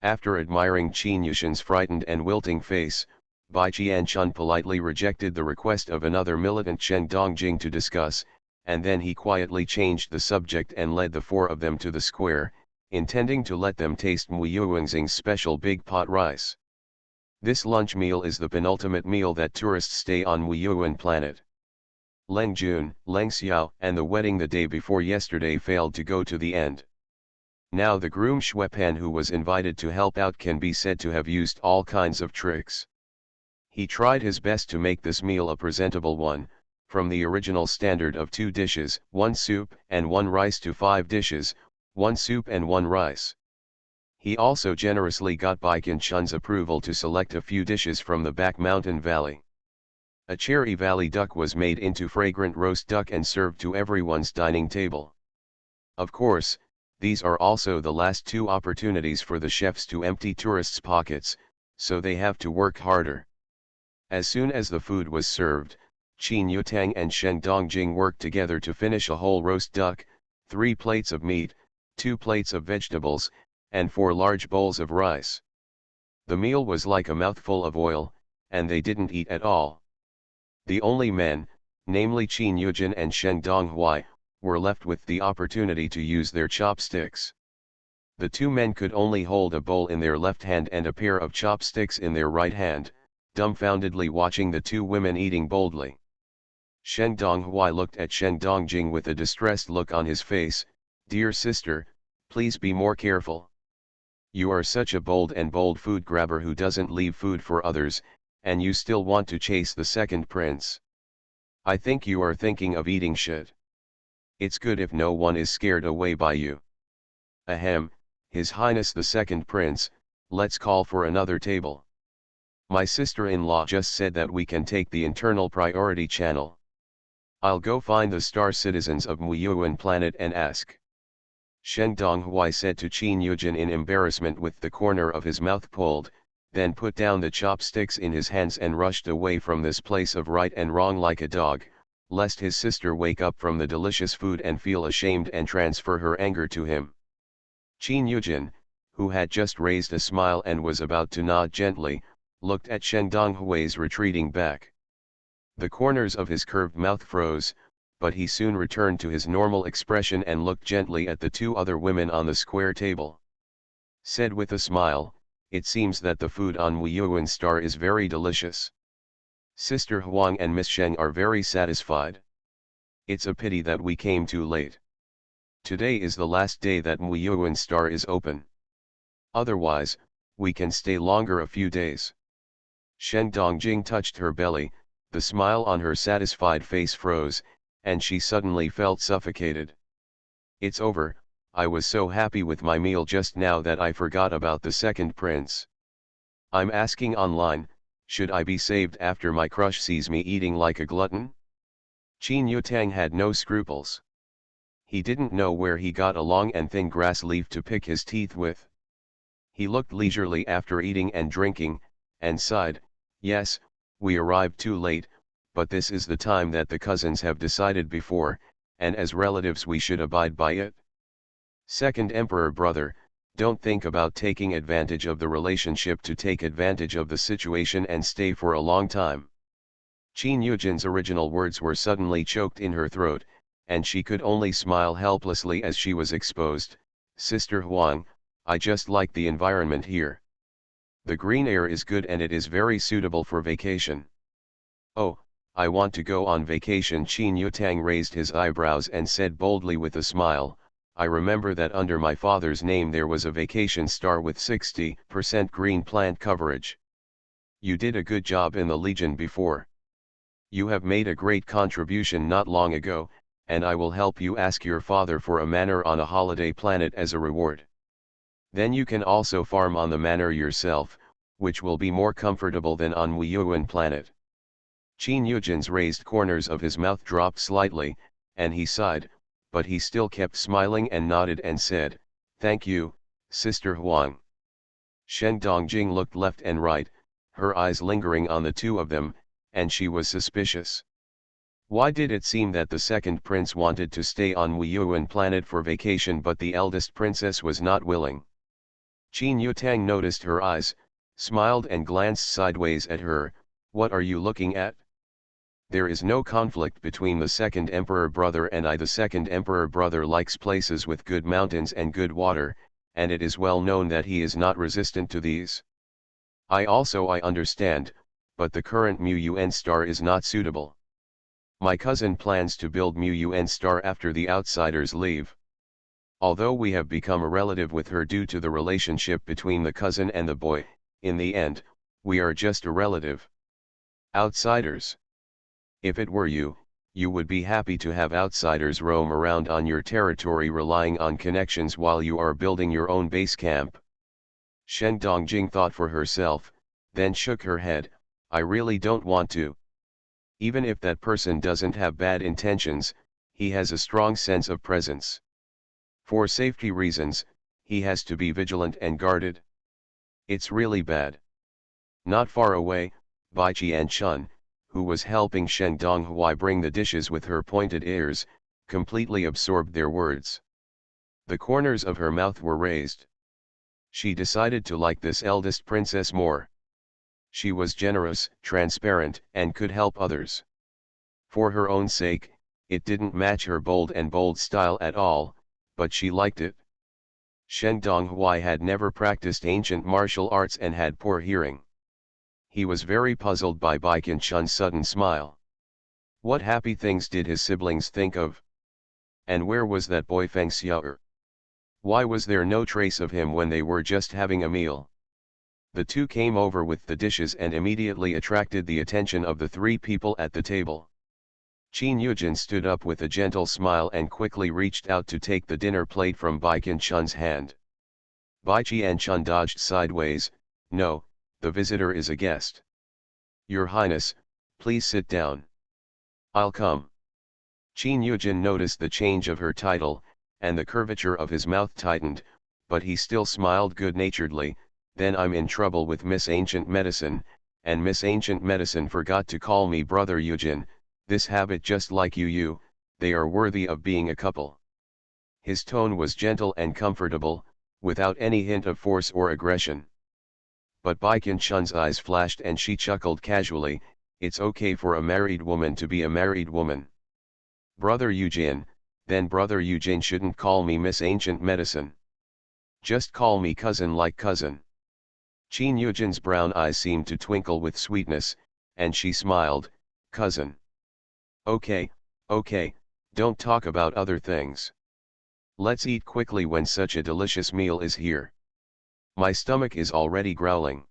After admiring Qin Yushan's frightened and wilting face, Bai Qianchun politely rejected the request of another militant Shen Dongjing to discuss, and then he quietly changed the subject and led the four of them to the square, intending to let them taste Muyuanxing's special big pot rice. This lunch meal is the penultimate meal that tourists stay on Muyuan planet. Leng Jun, Leng Xiao, and the wedding the day before yesterday failed to go to the end. Now the groom Xuepan who was invited to help out can be said to have used all kinds of tricks. He tried his best to make this meal a presentable one, from the original standard of 2 dishes, 1 soup and 1 rice to 5 dishes, 1 soup and 1 rice. He also generously got Bai Qianchun's approval to select a few dishes from the back mountain valley. A cherry valley duck was made into fragrant roast duck and served to everyone's dining table. Of course, these are also the last 2 opportunities for the chefs to empty tourists' pockets, so they have to work harder. As soon as the food was served, Qin Yutang and Shen Dongjing worked together to finish a whole roast duck, 3 plates of meat, 2 plates of vegetables, and 4 large bowls of rice. The meal was like a mouthful of oil, and they didn't eat at all. The only men, namely Qin Yujin and Shen Donghui, were left with the opportunity to use their chopsticks. The 2 men could only hold a bowl in their left hand and a pair of chopsticks in their right hand, dumbfoundedly watching the 2 women eating boldly. Shen Donghui looked at Shen Dongjing with a distressed look on his face. "Dear sister, please be more careful. You are such a bold food grabber who doesn't leave food for others, and you still want to chase the second prince. I think you are thinking of eating shit. It's good if no one is scared away by you. Ahem, His Highness the second prince, let's call for another table. My sister-in-law just said that we can take the internal priority channel. I'll go find the star citizens of Muyuan planet and ask." Shen Donghui said to Qin Yujin in embarrassment with the corner of his mouth pulled, then put down the chopsticks in his hands and rushed away from this place of right and wrong like a dog, lest his sister wake up from the delicious food and feel ashamed and transfer her anger to him. Qin Yujin, who had just raised a smile and was about to nod gently, looked at Shen Donghui's retreating back. The corners of his curved mouth froze, but he soon returned to his normal expression and looked gently at the 2 other women on the square table. Said with a smile, "It seems that the food on Muyuan star is very delicious. Sister Huang and Miss Sheng are very satisfied. It's a pity that we came too late. Today is the last day that Muyuan star is open. Otherwise, we can stay longer a few days." Shen Dongjing touched her belly, the smile on her satisfied face froze, and she suddenly felt suffocated. "It's over, I was so happy with my meal just now that I forgot about the second prince. I'm asking online, should I be saved after my crush sees me eating like a glutton?" Qin Yutang had no scruples. He didn't know where he got a long and thin grass leaf to pick his teeth with. He looked leisurely after eating and drinking, and sighed, "Yes, we arrived too late, but this is the time that the cousins have decided before, and as relatives we should abide by it. Second Emperor brother, don't think about taking advantage of the relationship to take advantage of the situation and stay for a long time." Qin Yujin's original words were suddenly choked in her throat, and she could only smile helplessly as she was exposed. "Sister Huang, I just like the environment here. The green air is good and it is very suitable for vacation." "Oh, I want to go on vacation." Qin Yutang raised his eyebrows and said boldly with a smile, "I remember that under my father's name there was a vacation star with 60% green plant coverage. You did a good job in the Legion before. You have made a great contribution not long ago, and I will help you ask your father for a manor on a holiday planet as a reward. Then you can also farm on the manor yourself, which will be more comfortable than on Muyuan planet." Qin Yujin's raised corners of his mouth dropped slightly, and he sighed, but he still kept smiling and nodded and said, "Thank you, Sister Huang." Shen Dongjing looked left and right, her eyes lingering on the two of them, and she was suspicious. Why did it seem that the second prince wanted to stay on Wuyuan planet for vacation but the eldest princess was not willing? Qin Yutang noticed her eyes, smiled and glanced sideways at her. "What are you looking at? There is no conflict between the second emperor brother and I. The second emperor brother likes places with good mountains and good water, and it is well known that he is not resistant to these. I understand, but the current Mu Yuen star is not suitable. My cousin plans to build Mu Yuen star after the outsiders leave. Although we have become a relative with her due to the relationship between the cousin and the boy, in the end, we are just a relative. Outsiders. If it were you, you would be happy to have outsiders roam around on your territory relying on connections while you are building your own base camp." Shen Dongjing thought for herself, then shook her head. "I really don't want to. Even if that person doesn't have bad intentions, he has a strong sense of presence. For safety reasons, he has to be vigilant and guarded. It's really bad." Not far away, Bai Qianchun, who was helping Shen Donghui bring the dishes with her pointed ears, completely absorbed their words. The corners of her mouth were raised. She decided to like this eldest princess more. She was generous, transparent, and could help others. For her own sake, it didn't match her bold style at all, but she liked it. Shen Donghui had never practiced ancient martial arts and had poor hearing. He was very puzzled by Bai Qianchun's sudden smile. What happy things did his siblings think of? And where was that boy Feng Xiao'er? Why was there no trace of him when they were just having a meal? The two came over with the dishes and immediately attracted the attention of the three people at the table. Qin Yujin stood up with a gentle smile and quickly reached out to take the dinner plate from Bai Qianchun's hand. Bai Qianchun dodged sideways. "No, the visitor is a guest. Your Highness, please sit down." "I'll come." Qin Yujin noticed the change of her title, and the curvature of his mouth tightened, but he still smiled good-naturedly. "Then I'm in trouble with Miss Ancient Medicine, and Miss Ancient Medicine forgot to call me Brother Yujin. This habit just like you, they are worthy of being a couple." His tone was gentle and comfortable, without any hint of force or aggression. But Bai Qianchun's eyes flashed and she chuckled casually. "It's okay for a married woman to be a married woman. Brother Eugene, then Brother Eugene shouldn't call me Miss Ancient Medicine. Just call me cousin like cousin." Qin Yujin's brown eyes seemed to twinkle with sweetness, and she smiled. "Cousin. Okay, don't talk about other things. Let's eat quickly when such a delicious meal is here. My stomach is already growling.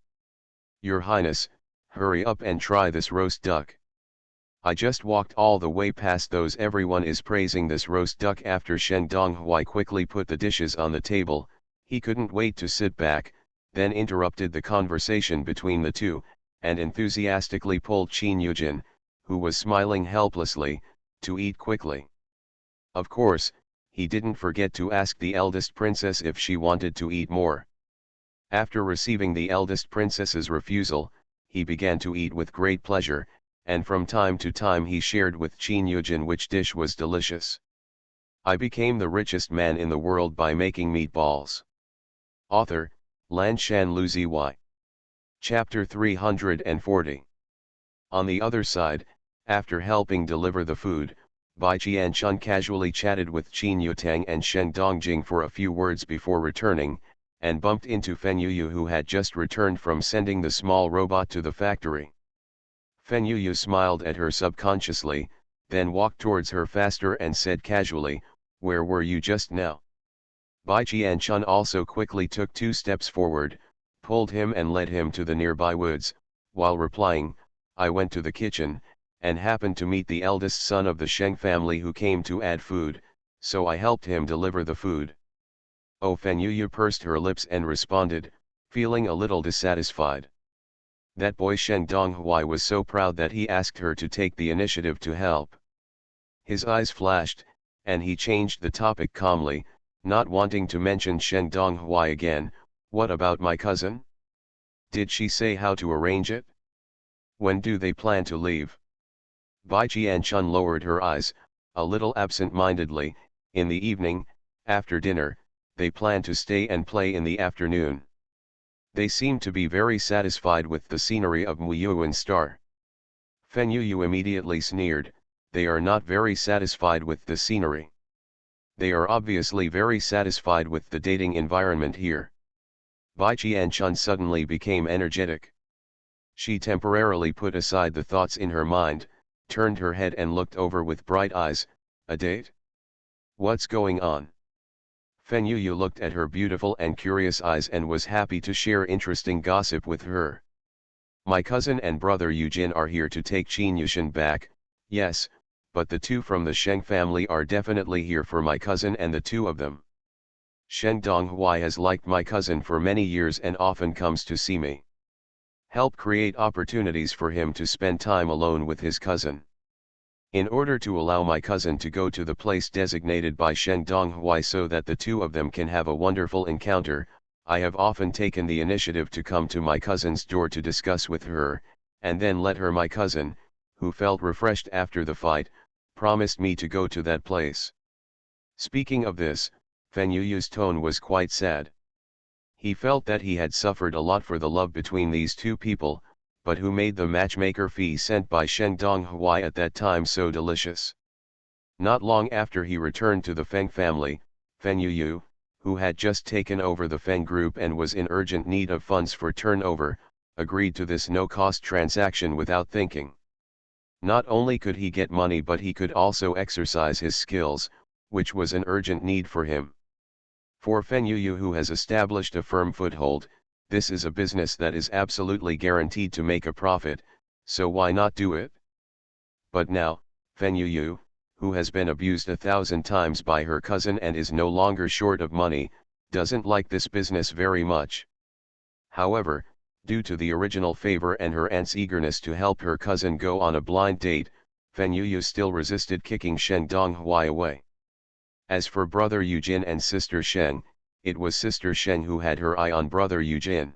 Your Highness, hurry up and try this roast duck. I just walked all the way past those. Everyone is praising this roast duck." After Shen Donghui quickly put the dishes on the table, he couldn't wait to sit back, then interrupted the conversation between the two, and enthusiastically pulled Qin Yujin, who was smiling helplessly, to eat quickly. Of course, he didn't forget to ask the eldest princess if she wanted to eat more. After receiving the eldest princess's refusal, he began to eat with great pleasure, and from time to time he shared with Qin Yujin which dish was delicious. I became the richest man in the world by making meatballs. Author, Lanshan Luzi. Chapter 340. On the other side, after helping deliver the food, Bai Qianchun casually chatted with Qin Yutang and Shen Dongjing for a few words before returning, and bumped into Feng Yuyu, who had just returned from sending the small robot to the factory. Feng Yuyu smiled at her subconsciously, then walked towards her faster and said casually, "Where were you just now?" Bai Qianchun also quickly took 2 steps forward, pulled him and led him to the nearby woods, while replying, "I went to the kitchen, and happened to meet the eldest son of the Sheng family who came to add food, so I helped him deliver the food." Oh, Feng Yuyu pursed her lips and responded, feeling a little dissatisfied. That boy Shen Donghui was so proud that he asked her to take the initiative to help. His eyes flashed, and he changed the topic calmly, not wanting to mention Shen Donghui again. What about my cousin? Did she say how to arrange it? When do they plan to leave? Bai Qianchun lowered her eyes, a little absent-mindedly. In the evening, after dinner, they plan to stay and play in the afternoon. They seem to be very satisfied with the scenery of Muyuan Star. Fen Yuyu immediately sneered, they are not very satisfied with the scenery. They are obviously very satisfied with the dating environment here. Bai Qianchun suddenly became energetic. She temporarily put aside the thoughts in her mind, turned her head and looked over with bright eyes. A date? What's going on? Fen Yuyu looked at her beautiful and curious eyes and was happy to share interesting gossip with her. My cousin and brother Eugene are here to take Qin Yushan back. Yes, but the two from the Sheng family are definitely here for my cousin and the two of them. Shen Donghui has liked my cousin for many years and often comes to see me. Help create opportunities for him to spend time alone with his cousin. In order to allow my cousin to go to the place designated by Shen Donghui so that the two of them can have a wonderful encounter, I have often taken the initiative to come to my cousin's door to discuss with her, and then let her. My cousin, who felt refreshed after the fight, promised me to go to that place. Speaking of this, Fen Yuyu's tone was quite sad. He felt that he had suffered a lot for the love between these two people, but who made the matchmaker fee sent by Shen Donghui at that time so delicious. Not long after he returned to the Feng family, Fen Yuyu, who had just taken over the Feng group and was in urgent need of funds for turnover, agreed to this no-cost transaction without thinking. Not only could he get money but he could also exercise his skills, which was an urgent need for him. For Fen Yuyu, who has established a firm foothold, this is a business that is absolutely guaranteed to make a profit, so why not do it? But now, Fen Yuyu, who has been abused 1,000 times by her cousin and is no longer short of money, doesn't like this business very much. However, due to the original favor and her aunt's eagerness to help her cousin go on a blind date, Fen Yuyu still resisted kicking Shen Donghui away. As for brother Eugene and sister Sheng, it was sister Sheng who had her eye on brother Eugene.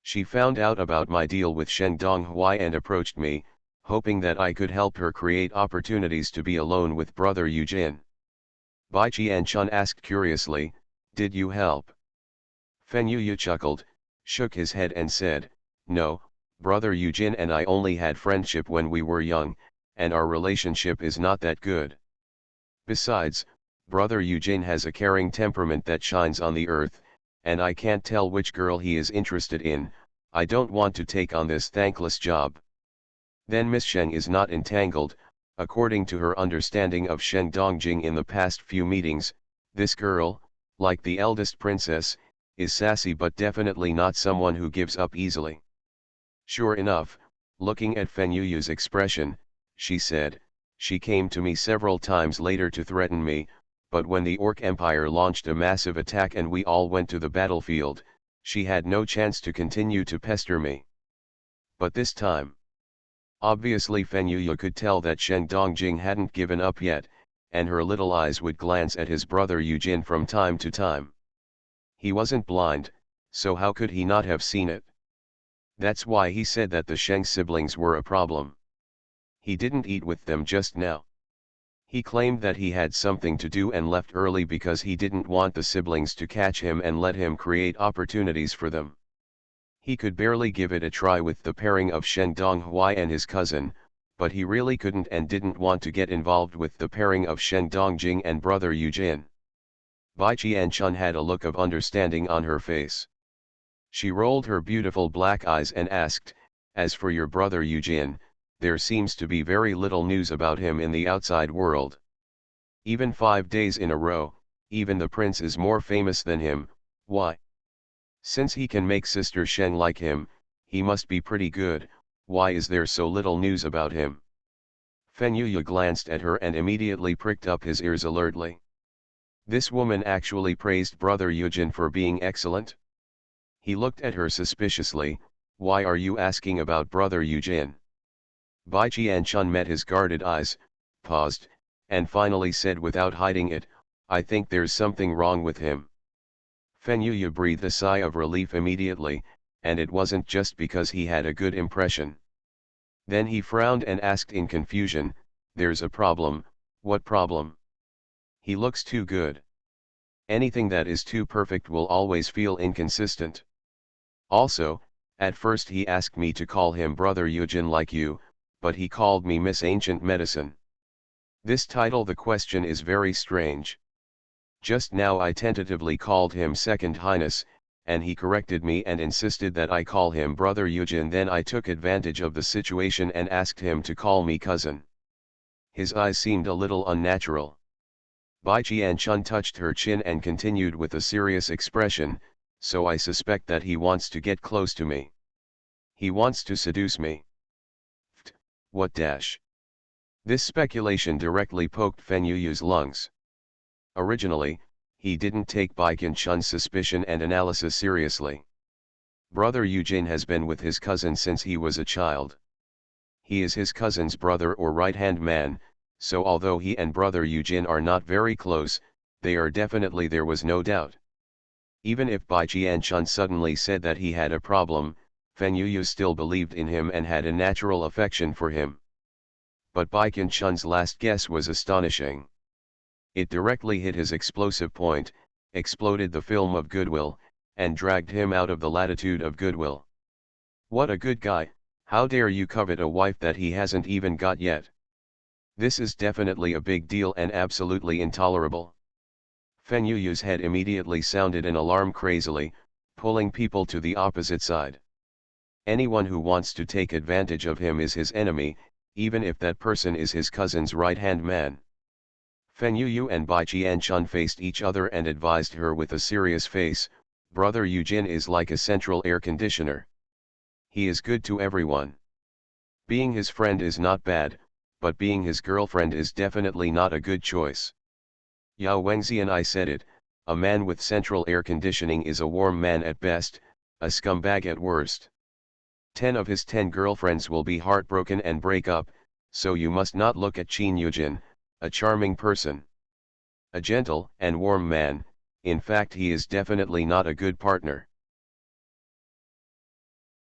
She found out about my deal with Shen Donghui and approached me, hoping that I could help her create opportunities to be alone with brother Eugene. Bai Qianchun asked curiously, did you help? Fen Yuyu chuckled, shook his head and said, no, brother Eugene and I only had friendship when we were young, and our relationship is not that good. Besides, brother Eugene has a caring temperament that shines on the earth, and I can't tell which girl he is interested in. I don't want to take on this thankless job. Then Miss Sheng is not entangled. According to her understanding of Shen Dongjing in the past few meetings, this girl, like the eldest princess, is sassy but definitely not someone who gives up easily. Sure enough, looking at Fen Yuyu's expression, she said, she came to me several times later to threaten me, but when the Orc Empire launched a massive attack and we all went to the battlefield, she had no chance to continue to pester me. But this time, obviously Fen Yuyu could tell that Shen Dongjing hadn't given up yet, and her little eyes would glance at his brother Eugene from time to time. He wasn't blind, so how could he not have seen it? That's why he said that the Sheng siblings were a problem. He didn't eat with them just now. He claimed that he had something to do and left early because he didn't want the siblings to catch him and let him create opportunities for them. He could barely give it a try with the pairing of Shen Donghui and his cousin, but he really couldn't and didn't want to get involved with the pairing of Shen Dongjing and brother Eugene. Bai Qianchun had a look of understanding on her face. She rolled her beautiful black eyes and asked, as for your brother Eugene, there seems to be very little news about him in the outside world. Even 5 days in a row, even the prince is more famous than him. Why? Since he can make sister Sheng like him, he must be pretty good. Why is there so little news about him? Fen Yuyu glanced at her and immediately pricked up his ears alertly. This woman actually praised brother Eugene for being excellent? He looked at her suspiciously, Why are you asking about brother Eugene? Bai Qianchun met his guarded eyes, paused, and finally said without hiding it, I think there's something wrong with him. Fen Yuya breathed a sigh of relief immediately, and it wasn't just because he had a good impression. Then he frowned and asked in confusion, there's a problem. What problem? He looks too good. Anything that is too perfect will always feel inconsistent. Also, at first he asked me to call him Brother Eugene like you, but he called me Miss Ancient Medicine. This title the question is very strange. Just now I tentatively called him Second Highness, and he corrected me and insisted that I call him Brother Eugene. Then I took advantage of the situation and asked him to call me cousin. His eyes seemed a little unnatural. Bai Qianchun touched her chin and continued with a serious expression, so I suspect that he wants to get close to me. He wants to seduce me. What dash? This speculation directly poked Fen Yuyu's lungs. Originally, he didn't take Bai Qianchun's suspicion and analysis seriously. Brother Eugene has been with his cousin since he was a child. He is his cousin's brother or right-hand man, so although he and brother Eugene are not very close, they are definitely, there was no doubt. Even if Bai Qianchun suddenly said that he had a problem, Fen Yuyu still believed in him and had a natural affection for him. But Bai Qianchun's last guess was astonishing. It directly hit his explosive point, exploded the film of goodwill, and dragged him out of the latitude of goodwill. What a good guy, how dare you covet a wife that he hasn't even got yet? This is definitely a big deal and absolutely intolerable. Fen Yuyu's head immediately sounded an alarm crazily, pulling people to the opposite side. Anyone who wants to take advantage of him is his enemy, even if that person is his cousin's right-hand man. Fen Yuyu and Bai Qianchun faced each other and advised her with a serious face, Brother Eugene is like a central air conditioner. He is good to everyone. Being his friend is not bad, but being his girlfriend is definitely not a good choice. Yao Wengxian, I said it, a man with central air conditioning is a warm man at best, a scumbag at worst. 10 of his 10 girlfriends will be heartbroken and break up, so you must not look at Qin Eugene, a charming person. A gentle and warm man, in fact he is definitely not a good partner.